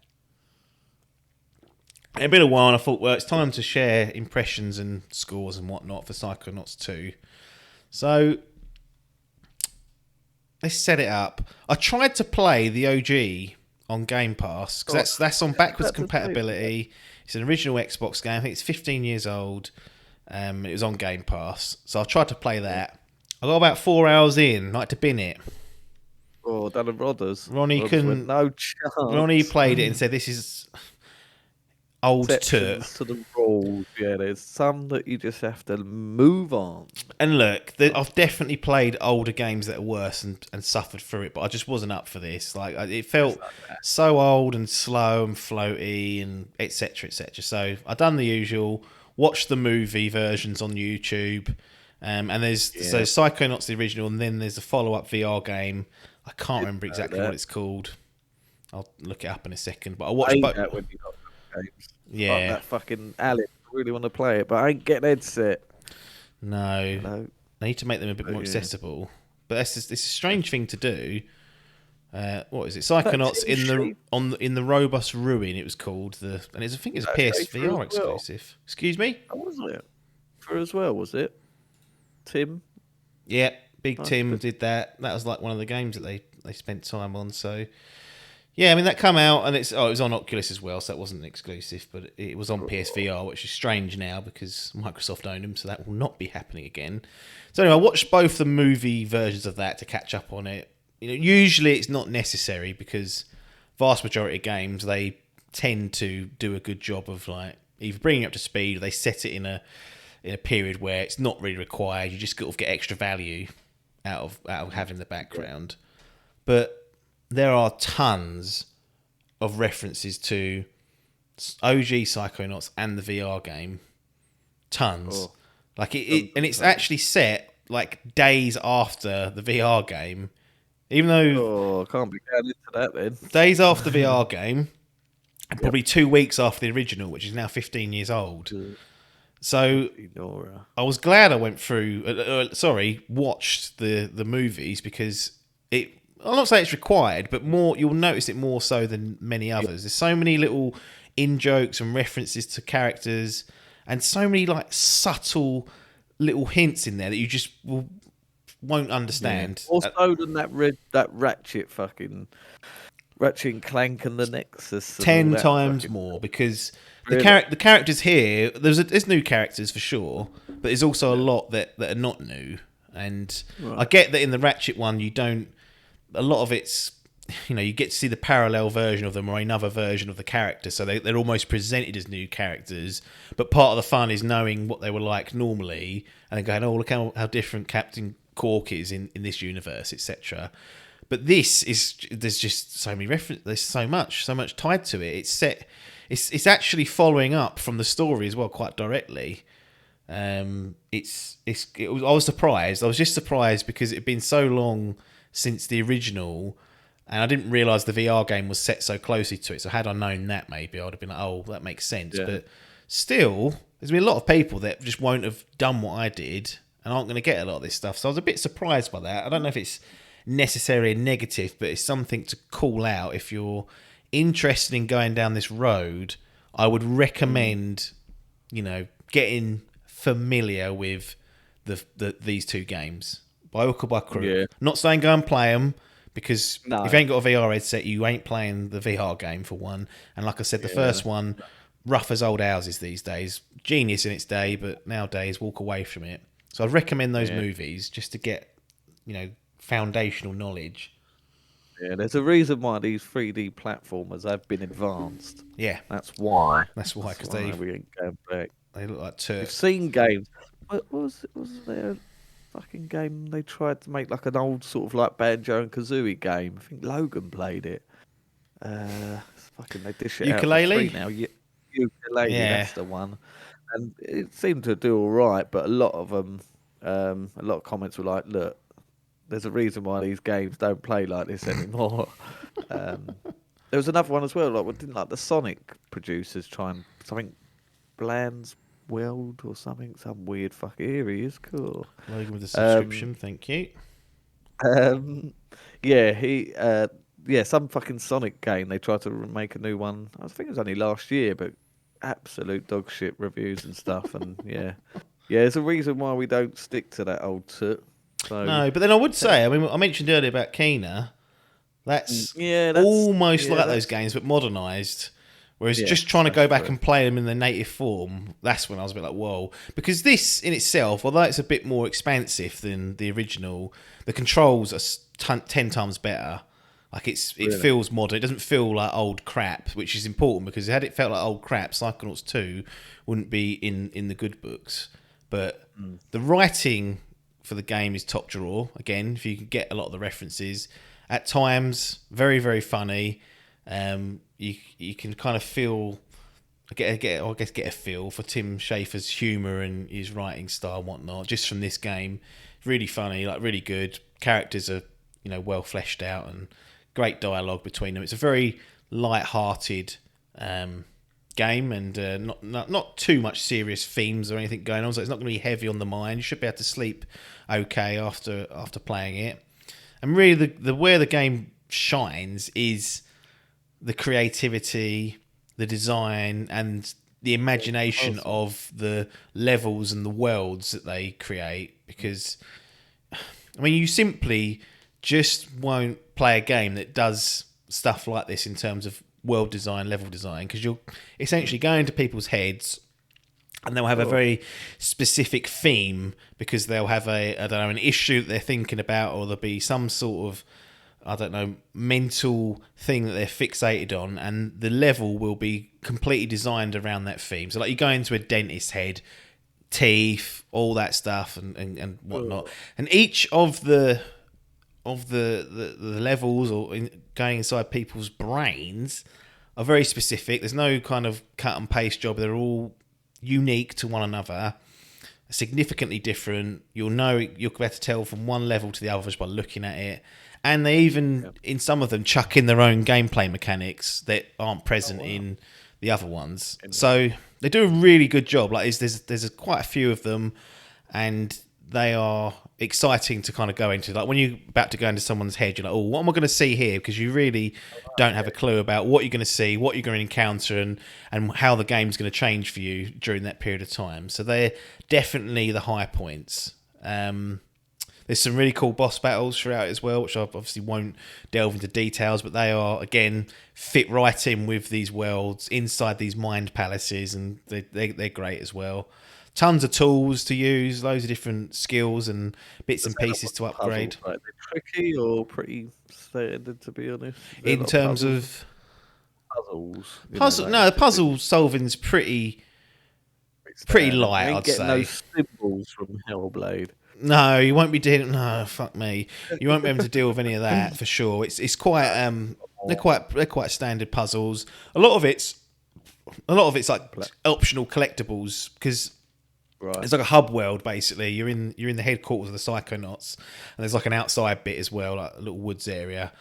It had been a while, and I thought, well, it's time to share impressions and scores and whatnot for Psychonauts 2. So, let's set it up. I tried to play the OG on Game Pass, because that's on backwards compatibility. It's an original Xbox game. I think it's 15 years old. It was on Game Pass, so I tried to play that. I got about 4 hours in, I had to bin it. Oh, Dun and Rodders. Ronnie couldn't. No chance. Ronnie played it and said, "This is." old exceptions to the rules. Yeah, there's some that you just have to move on. And look, I've definitely played older games that are worse and suffered through it, but I just wasn't up for this. Like, it felt so old and slow and floaty and etc. etc. So I done the usual, watched the movie versions on YouTube, and there's Psychonauts the original, and then there's a follow-up VR game. I can't remember exactly what it's called. I'll look it up in a second. But I watched both. When you got games. Yeah, like that fucking Alex. I really want to play it, but I ain't getting a headset. No. I need to make them a bit more accessible. But it's a strange thing to do. What is it? Psychonauts in the Robust Ruin. It was called I think it's a PSVR exclusive. Excuse me. Oh, wasn't it? For as well, was it? Tim. Yeah, Big Tim did that. That was like one of the games that they spent time on. So yeah, I mean that come out and it was on Oculus as well, so that wasn't exclusive, but it was on PSVR, which is strange now because Microsoft owned them, so that will not be happening again. So anyway, I watched both the movie versions of that to catch up on it. You know, usually it's not necessary because vast majority of games they tend to do a good job of like either bringing it up to speed or they set it in a period where it's not really required. You just sort of get extra value out of having the background. But there are tons of references to OG Psychonauts and the VR game. Tons. Like and it's actually set like days after the VR game. Even though I can't be going into that then. Days after the VR game, and probably 2 weeks after the original, which is now 15 years old. So I was glad I went through. Watched the movies because I'm not saying it's required, but you'll notice it more so than many others. There's so many little in-jokes and references to characters and so many like subtle little hints in there that you just won't understand. More so than that Ratchet and Clank and the Nexus. 10 times more because the characters here, there's new characters for sure, but there's also a lot that are not new. And I get that in the Ratchet one, a lot of it's, you get to see the parallel version of them or another version of the character. So they're almost presented as new characters. But part of the fun is knowing what they were like normally and then going, oh, look how different Captain Cork is in this universe, etc. But there's just so many references. There's so much tied to it. It's actually following up from the story as well, quite directly. I was surprised. I was just surprised because it had been so long since the original, and I didn't realise the VR game was set so closely to it. So had I known that, maybe I would have been like, oh, that makes sense. Yeah. But still, there's been a lot of people that just won't have done what I did and aren't going to get a lot of this stuff. So I was a bit surprised by that. I don't know if it's necessarily a negative, but it's something to call out. If you're interested in going down this road, I would recommend, getting familiar with these two games. By hook or by crook. Yeah. Not saying go and play them because if you ain't got a VR headset, you ain't playing the VR game for one. And like I said, the first one, rough as old houses these days. Genius in its day, but nowadays walk away from it. So I'd recommend those movies just to get, foundational knowledge. Yeah, there's a reason why these 3D platformers have been advanced. Yeah. That's why. Because we ain't going back. They look like Turks. We've seen games. What was there? Fucking game they tried to make like an old sort of like Banjo and Kazooie game. I think Logan played it. They dish it Ukulele? out for free now. Ukulele, that's the one. And it seemed to do all right, but a lot of them, a lot of comments were like, "Look, there's a reason why these games don't play like this anymore." There was another one as well. Like, didn't the Sonic producers try and something Bland's World or something, some weird fucking here he is. Cool. Logan with a subscription, thank you. Some fucking Sonic game. They tried to make a new one. I think it was only last year, but absolute dog shit reviews and stuff. And there's a reason why we don't stick to that old soot. So, no, but then I would say, I mentioned earlier about Kena. That's almost like those games, but modernised. Whereas just trying to go back and play them in their native form, that's when I was a bit like, whoa. Because this in itself, although it's a bit more expansive than the original, the controls are 10 times better. Like it Really? feels modern. It doesn't feel like old crap, which is important because had it felt like old crap, Psychonauts 2 wouldn't be in the good books. But the writing for the game is top drawer. Again, if you can get a lot of the references, at times very very funny. You can kind of feel. Get a feel for Tim Schafer's humour and his writing style and whatnot just from this game. Really funny, like really good. Characters are, well fleshed out and great dialogue between them. It's a very light-hearted game and not too much serious themes or anything going on. So it's not going to be heavy on the mind. You should be able to sleep okay after playing it. And really, the where the game shines is the creativity, the design and the imagination of the levels and the worlds that they create, because you simply just won't play a game that does stuff like this in terms of world design, level design, because you'll essentially go into people's heads and they'll have a very specific theme because they'll have an issue that they're thinking about, or there'll be some sort of mental thing that they're fixated on, and the level will be completely designed around that theme. So like you go into a dentist's head, teeth, all that stuff and whatnot. And each of the levels going inside people's brains are very specific. There's no kind of cut and paste job. They're all unique to one another, significantly different. You'll be able to tell from one level to the other just by looking at it. And they even, in some of them, chuck in their own gameplay mechanics that aren't present in the other ones. So they do a really good job. Like there's quite a few of them, and they are exciting to kind of go into. Like when you're about to go into someone's head, you're like, oh, what am I going to see here? Because you really don't have a clue about what you're going to see, what you're going to encounter, and how the game's going to change for you during that period of time. So they're definitely the high points. There's some really cool boss battles throughout as well, which I obviously won't delve into details, but they are, again, fit right in with these worlds, inside these mind palaces, and they're great as well. Tons of tools to use, loads of different skills and bits and pieces to upgrade. Puzzles, they're tricky or pretty standard, to be honest? In terms of puzzles? Puzzle solving's pretty light, I'd say. Those symbols from Hellblade. No, you won't be dealing. No, fuck me. You won't be able to deal with any of that for sure. It's quite they're quite standard puzzles. A lot of it's like optional collectibles because it's like a hub world basically. You're in the headquarters of the Psychonauts, and there's like an outside bit as well, like a little woods area.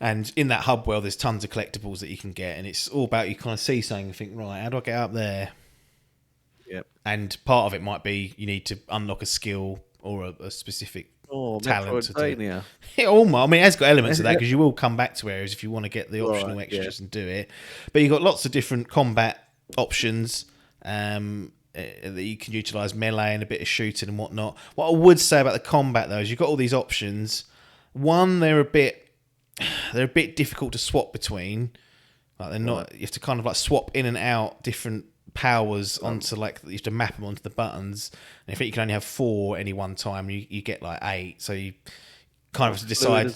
And in that hub world, there's tons of collectibles that you can get, and it's all about you kind of see something and think, right, how do I get up there? Yep. And part of it might be you need to unlock a skill or a specific talent. Metroidvania. It has got elements of that because you will come back to areas if you want to get the optional extras and do it. But you've got lots of different combat options that you can utilise, melee and a bit of shooting and whatnot. What I would say about the combat though is you've got all these options. One, they're a bit difficult to swap between. Like they're not. You have to kind of like swap in and out different powers onto you have to map them onto the buttons, and I think you can only have 4 at any one time. You get like 8, so you kind of have to decide.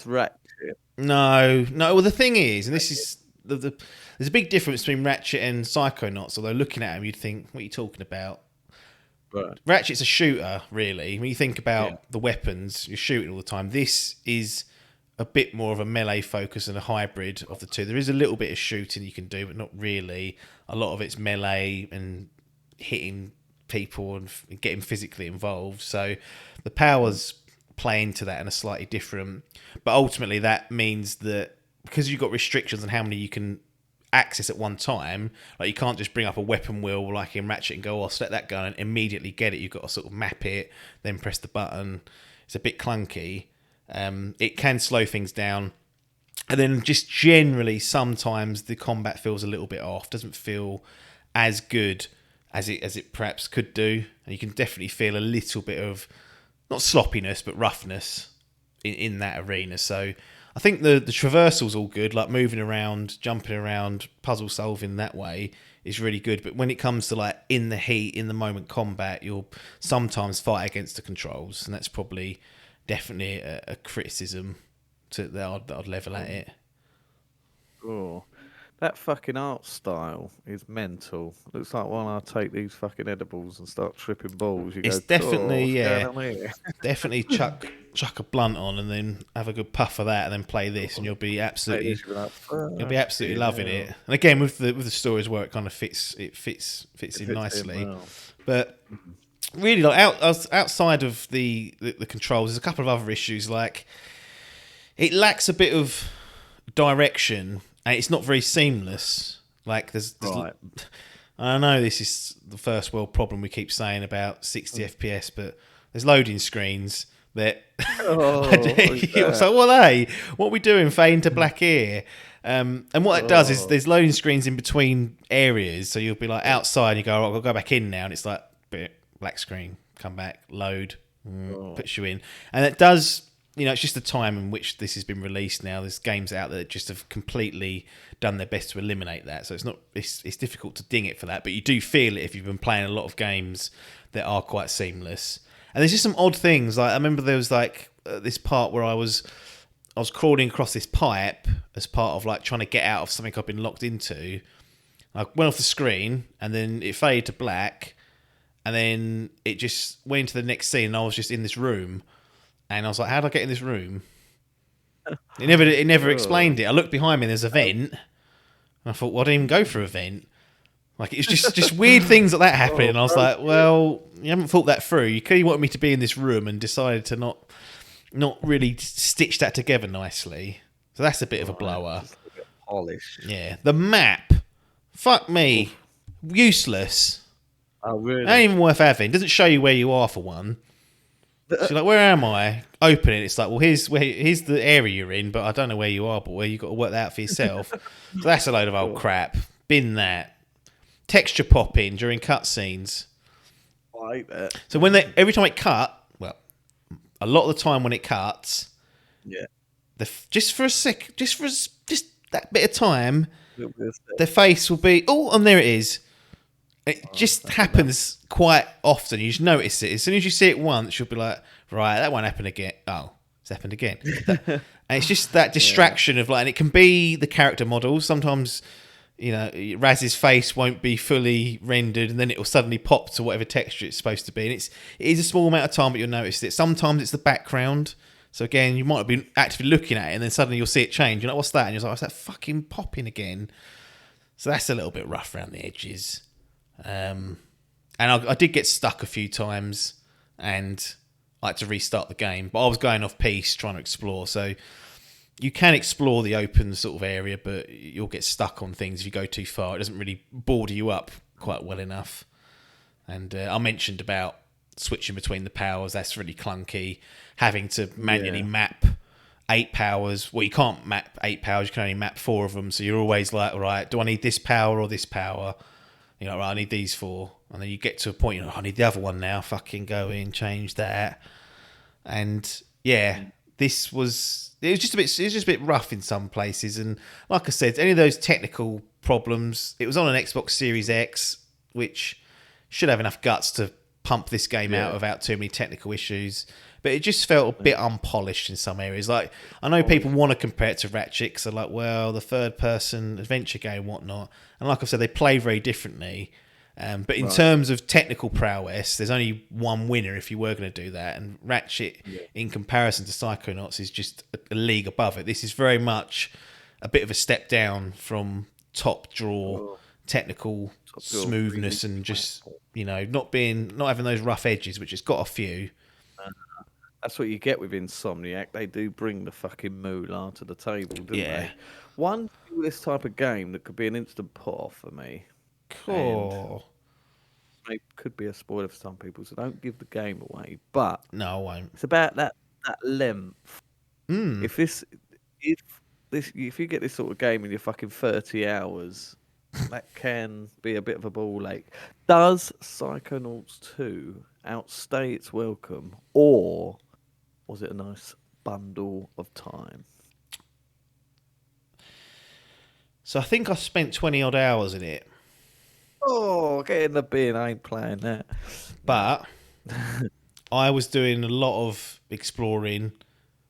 No. Well, the thing is, and this is there's a big difference between Ratchet and Psychonauts. Although looking at them, you'd think, "What are you talking about?" Right. Ratchet's a shooter, really. When you think about the weapons, you're shooting all the time. This is a bit more of a melee focus and a hybrid of the two. There is a little bit of shooting you can do, but not really. A lot of it's melee and hitting people and getting physically involved. So the powers play into that and are slightly different. But ultimately that means that because you've got restrictions on how many you can access at one time, like you can't just bring up a weapon wheel like in Ratchet and go, let that go and immediately get it. You've got to sort of map it, then press the button. It's a bit clunky. It can slow things down, and then just generally sometimes the combat feels a little bit off, doesn't feel as good as it perhaps could do, and you can definitely feel a little bit of not sloppiness but roughness in that arena. So I think the traversal's all good, like moving around, jumping around, puzzle solving that way is really good, but when it comes to like in the heat, in the moment combat, you'll sometimes fight against the controls, and that's probably definitely a criticism that I'd level at it. Oh, that fucking art style is mental. Looks like when I take these fucking edibles and start tripping balls, you It's go, "Cool, what's going on here?" definitely chuck a blunt on and then have a good puff of that and then play this, and you'll be Take absolutely this, you'll be like, loving hell." it. And again, with the stories where it kind of fits in Fits in nicely. well. But really, like outside of the controls, there's a couple of other issues. Like it lacks a bit of direction, and it's not very seamless. Like there's Right. I know this is the first world problem we keep saying about 60 FPS, but there's loading screens that so what are they? What are we doing? Fade into black air. And what it does is there's loading screens in between areas, so you'll be like outside and you go, I'll go back in now, and it's like black screen, come back, load, puts you in. And it does, it's just the time in which this has been released now. There's games out there that just have completely done their best to eliminate that. So it's difficult to ding it for that, but you do feel it if you've been playing a lot of games that are quite seamless. And there's just some odd things. Like I remember there was like this part where I was crawling across this pipe as part of like trying to get out of something I've been locked into. I went off the screen and then it faded to black, and then it just went into the next scene and I was just in this room, and I was like, how did I get in this room? It never explained it. I looked behind me and there's a vent, and I thought, well, I didn't even go for a vent. Like it's just weird things like that happening. And I was like, well, you haven't thought that through. You clearly wanted me to be in this room and decided to not really stitch that together nicely. So that's a bit of a blower. Polished. Yeah. The map. Fuck me. Useless. Oh, really? Ain't even worth having. Doesn't show you where you are for one. So you're like, where am I? Open it. It's like, well, here's the area you're in, but I don't know where you are, but where you've got to work that out for yourself. So that's a load of old crap. Bin that. Texture popping during cutscenes. I hate that. So every time it cut, well, a lot of the time when it cuts, Yeah. Just that bit of time, their face will be, oh, and there it is. It just happens quite often. You just notice it. As soon as you see it once, you'll be like, right, that won't happen again. Oh, it's happened again. And it's just that distraction of like, and it can be the character models. Sometimes, Raz's face won't be fully rendered, and then it will suddenly pop to whatever texture it's supposed to be. And it is a small amount of time, but you'll notice it. Sometimes it's the background. So again, you might have been actively looking at it, and then suddenly you'll see it change. You're like, what's that? And you're like, what's that fucking popping again? So that's a little bit rough around the edges. And I did get stuck a few times, and I had to restart the game. But I was going off piece trying to explore, so you can explore the open sort of area, but you'll get stuck on things if you go too far. It doesn't really border you up quite well enough. And I mentioned about switching between the powers. That's really clunky. Having to manually map 8 powers. Well, you can't map 8 powers. You can only map 4 of them. So you're always like, right, do I need this power or this power? Right, I need these 4. And then you get to a point, I need the other one now. Fucking go in, change that. And yeah, it was just a bit rough in some places. And like I said, any of those technical problems, it was on an Xbox Series X, which should have enough guts to pump this game out without too many technical issues. But it just felt a bit unpolished in some areas. Like, I know people want to compare it to Ratchet, because they're like, well, the third-person adventure game, whatnot. And like I said, they play very differently. But in terms of technical prowess, there's only one winner if you were going to do that. And Ratchet, in comparison to Psychonauts, is just a league above it. This is very much a bit of a step down from top draw technical smoothness and just, not having those rough edges, which it's got a few. That's what you get with Insomniac. They do bring the fucking moolah to the table, don't they? One this type of game that could be an instant put off for me. Cool. It could be a spoiler for some people, so don't give the game away. But no, I won't. It's about that length. If you get this sort of game in your fucking 30 hours, that can be a bit of a ball ache. Does Psychonauts 2 outstay its welcome, or was it a nice bundle of time? So I think I spent 20 odd hours in it. Oh, get in the bin. I ain't playing that. But I was doing a lot of exploring.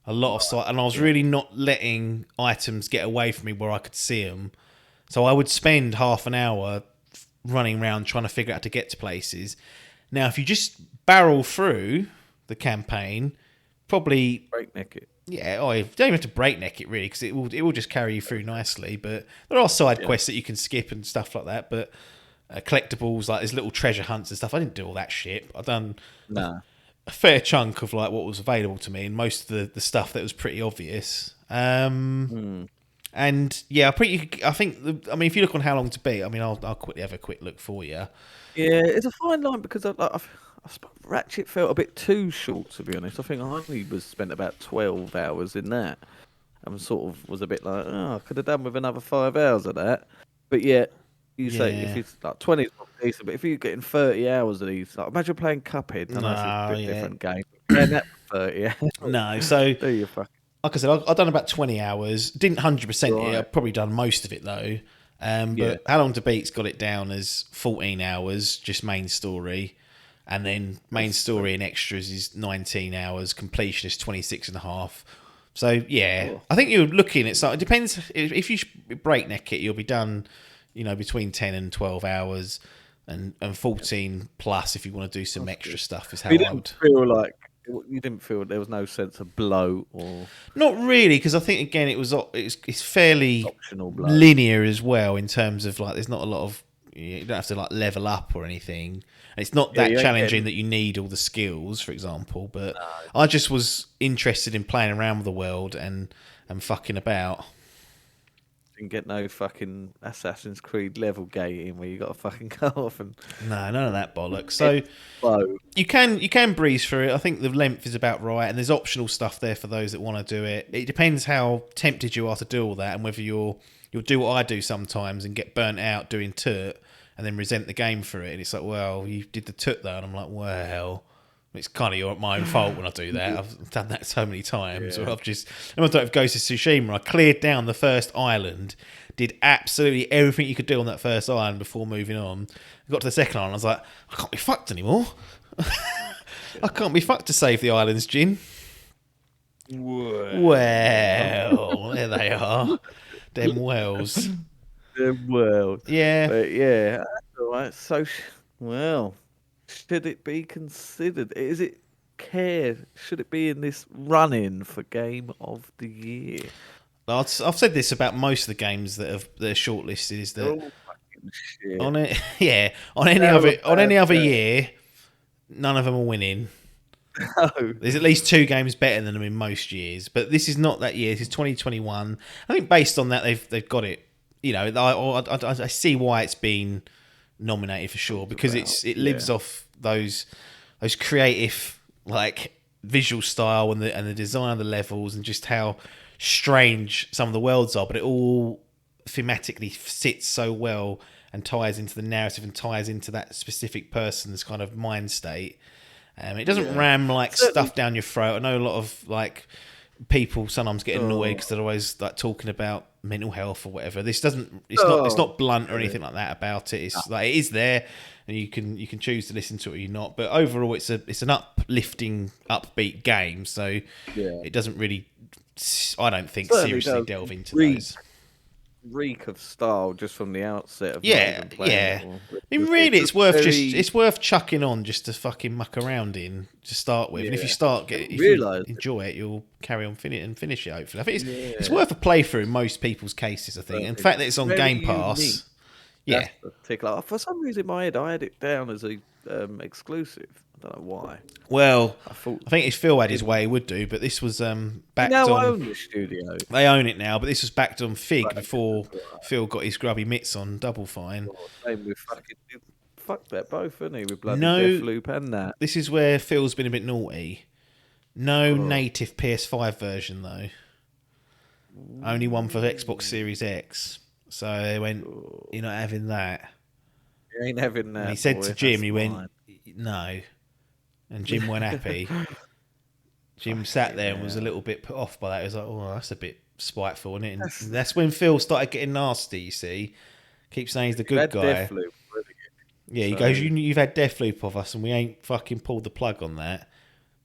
a lot of sight, and I was really not letting items get away from me where I could see them. So I would spend half an hour running around trying to figure out how to get to places. Now, if you just barrel through the campaign, probably breakneck it. Yeah, you don't even have to breakneck it really, because it will just carry you through nicely. But there are side quests that you can skip and stuff like that. But collectibles, like there's little treasure hunts and stuff. I didn't do all that shit. I've done a fair chunk of like what was available to me, and most of the stuff that was pretty obvious. And yeah, I think if you look on how long to beat, I'll quickly have a quick look for you. Yeah, it's a fine line because I Ratchet felt a bit too short, to be honest. I think I only spent about 12 hours in that, and sort of was a bit like, I could have done with another 5 hours of that. But yet, you say if it's like 20 is not decent, but if you're getting 30 hours of these, like imagine playing Cuphead. I know it's a bit different game. Playing that for 30 hours. No, so do you fucking... Like I said, I've done about 20 hours. Didn't 100% it. I've probably done most of it though. But How Long to Beat's got it down as 14 hours, just main story. And then main story and extras is 19 hours. Completion is 26 and a half. So, I think you're looking at something. It depends. If you breakneck it, you'll be done, between 10 and 12 hours. And 14 plus if you want to do some extra stuff is how I would... You didn't feel there was no sense of bloat or... Not really, because I think, again, it's fairly linear as well in terms of, like, there's not a lot of... You don't have to, like, level up or anything. It's not that challenging that you need all the skills, for example, but I just was interested in playing around with the world and fucking about. Didn't get no fucking Assassin's Creed level gating where you got to fucking go off and... No, none of that bollocks. So you can breeze through it. I think the length is about right, and there's optional stuff there for those that want to do it. It depends how tempted you are to do all that, and whether you'll do what I do sometimes and get burnt out doing turt and then resent the game for it. And it's like, well, you did the turt though, and I'm like, well, it's kind of my own fault when I do that. I've done that so many times. Where I've just... I don't know if Ghost of Tsushima, I cleared down the first island, did absolutely everything you could do on that first island before moving on. I got to the second island, I was like, I can't be fucked anymore. I can't be fucked to save the islands, Jin. Well, there they are. Them wells. Them wells. Yeah. But yeah, that's all right. So, well... Should it be considered? Is it cared? Should it be in this run-in for Game of the Year? I've said this about most of the games that are shortlisted. Is that shit. On any other year, none of them are winning. No. There's at least 2 games better than them in most years, but this is not that year. This is 2021. I think based on that, they've got it. I see why it's been nominated for sure, because it lives off those creative, like, visual style and the design of the levels and just how strange some of the worlds are, but it all thematically sits so well and ties into the narrative and ties into that specific person's kind of mind state. It doesn't ram like stuff down your throat. I know a lot of like people sometimes get annoyed because they're always like talking about mental health or whatever. This doesn't. It's not blunt or anything like that about it. It's like it is there, and you can choose to listen to it or you're not. But overall, it's an uplifting, upbeat game. So it doesn't really, I don't think, seriously delve into those. Reek of style just from the outset of I mean, really, it's worth chucking on just to fucking muck around in to start with. And if you enjoy it, you'll carry on finish it. Hopefully, I think it's worth a playthrough in most people's cases. I think, and the fact that it's on Game Pass, for some reason in my head I had it down as a exclusive. I don't know why. Well, I think if Phil had his way, he would do. But this was backed on. They own the studio. They own it now, but this was backed on Fig before Phil got his grubby mitts on Double Fine. Same with fuck that both, isn't he? With bloody Deathloop and that. This is where Phil's been a bit naughty. No native PS5 version though. Only one for Xbox Series X. So they went, "You're not having that." You ain't having that. And he said to Jim, he went, "No." And Jim weren't happy. Jim sat there and was a little bit put off by that. He was like, "Oh, that's a bit spiteful, isn't it?" And that's when Phil started getting nasty, you see. Keep saying he's the good guy. He goes, "You've had Deathloop of us and we ain't fucking pulled the plug on that."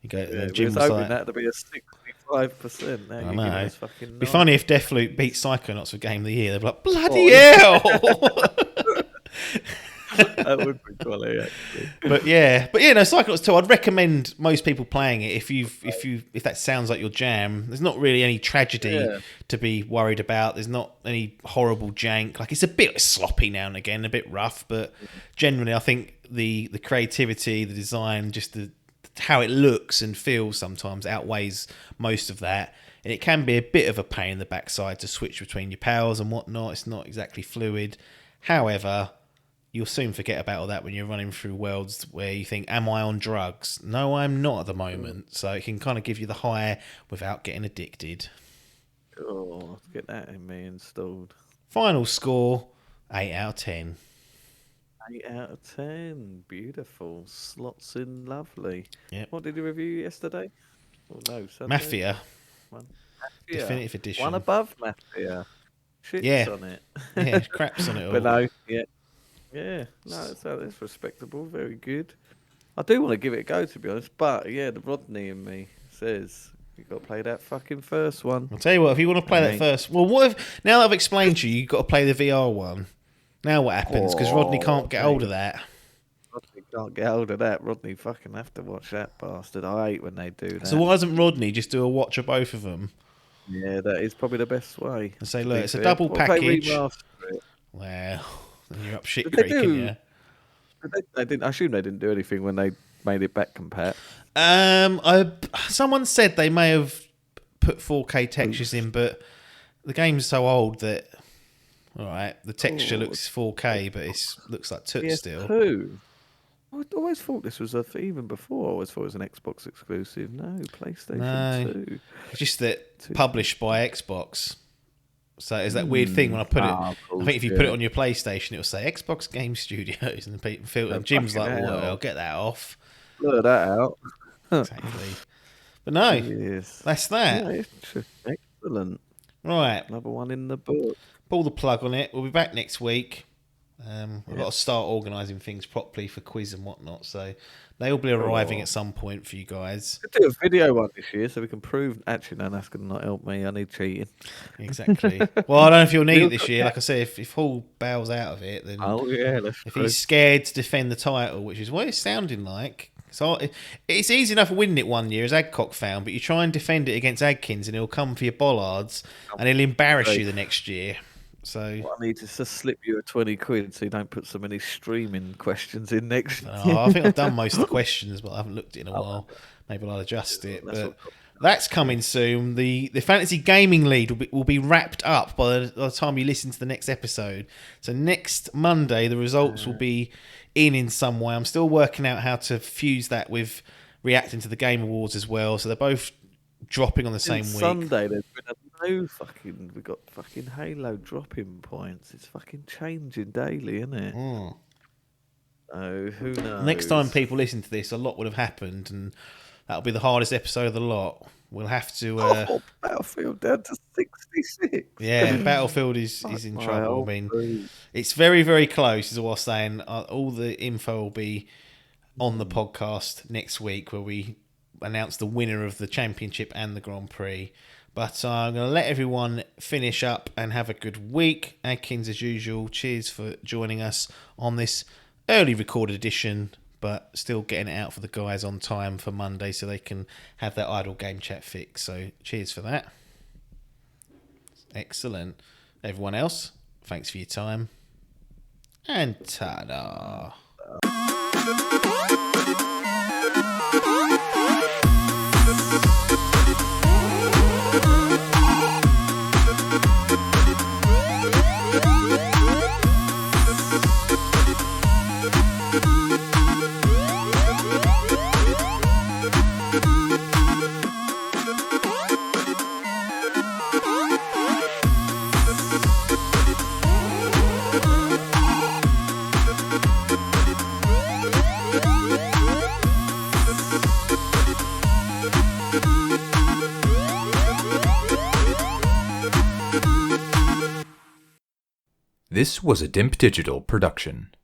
He goes, and Jim was like, that to be a 60 5%. Now I you're giving know. us fucking It'd be 9. funny if Deathloop beat Psychonauts for Game of the Year. They'd be like, bloody hell! That would be quality, actually. But yeah, no, Psychonauts 2. I'd recommend most people playing it if that sounds like your jam. There's not really any tragedy to be worried about. There's not any horrible jank. Like, it's a bit sloppy now and again, a bit rough, but generally, I think the creativity, the design, just how it looks and feels sometimes outweighs most of that. And it can be a bit of a pain in the backside to switch between your powers and whatnot. It's not exactly fluid. However, you'll soon forget about all that when you're running through worlds where you think, am I on drugs? No, I'm not at the moment. So it can kind of give you the high without getting addicted. Oh, let's get that in me installed. Final score, 8 out of 10. 8 out of 10. Beautiful. Slots in lovely. Yep. What did you review yesterday? Oh, no, Sunday? Mafia. Mafia. Definitive edition. One above Mafia. Shits on it. Yeah, craps on it all. But no, yeah, no, that's respectable. Very good. I do want to give it a go, to be honest. But yeah, the Rodney in me says you've got to play that fucking first one. I'll tell you what, if you want to play that first, well, what if now that I've explained to you, you've got to play the VR one. Now what happens? Because Rodney can't get hold of that. Rodney can't get hold of that. Rodney fucking have to watch that bastard. I hate when they do that. So why doesn't Rodney just do a watch of both of them? Yeah, that is probably the best way. And say, look, it's a double package. Well, then you're up shit creek, aren't you? They didn't. I assume they didn't do anything when they made it back compat. Someone said they may have put 4K textures in, but the game's so old that the texture looks 4K, but it looks like toots still. I always thought this was even before. I always thought it was an Xbox exclusive. No, PlayStation 2. It's just that published by Xbox. So it's that weird thing when I put it. I think if you put it on your PlayStation, it'll say Xbox Game Studios, and the people feel. And Jim's like, "Well, I'll get that off." Blur that out. Exactly. But no, that's that. Yeah, it's excellent. Right, another one in the book. Pull the plug on it. We'll be back next week. We've got to start organising things properly for quiz and whatnot. So they'll be arriving at some point for you guys. Could do a video one this year so we can prove. Actually, no, that's going to not help me. I need cheating. Exactly. Well, I don't know if you'll need it this year. Like I said, if Hall bails out of it, then if he's scared to defend the title, which is what it's sounding like. So it's easy enough winning it one year, as Adcock found, but you try and defend it against Adkins, and he'll come for your bollards, and he'll embarrass you the next year. So I need to just slip you a 20 quid so you don't put so many streaming questions in next year. I think I've done most of the questions, but I haven't looked at it in a while. Maybe I'll adjust it. But that's coming soon. The Fantasy Gaming League will be wrapped up by the time you listen to the next episode. So next Monday, the results will be in some way. I'm still working out how to fuse that with reacting to the Game Awards as well. So they're both dropping on the same week. Sunday, there's been we got fucking Halo dropping points. It's fucking changing daily, isn't it? Oh, who knows? Next time people listen to this, a lot would have happened, and that'll be the hardest episode of the lot. We'll have to. Battlefield down to 66. Yeah, Battlefield is in trouble. I mean, it's very, very close, is what I'm saying. All the info will be on the podcast next week, where we announce the winner of the championship and the Grand Prix. But I'm going to let everyone finish up and have a good week. Adkins, as usual, cheers for joining us on this early recorded edition, but still getting it out for the guys on time for Monday so they can have their idle game chat fix. So cheers for that. Excellent. Everyone else, thanks for your time. And ta-da. This was a Dimp Digital production.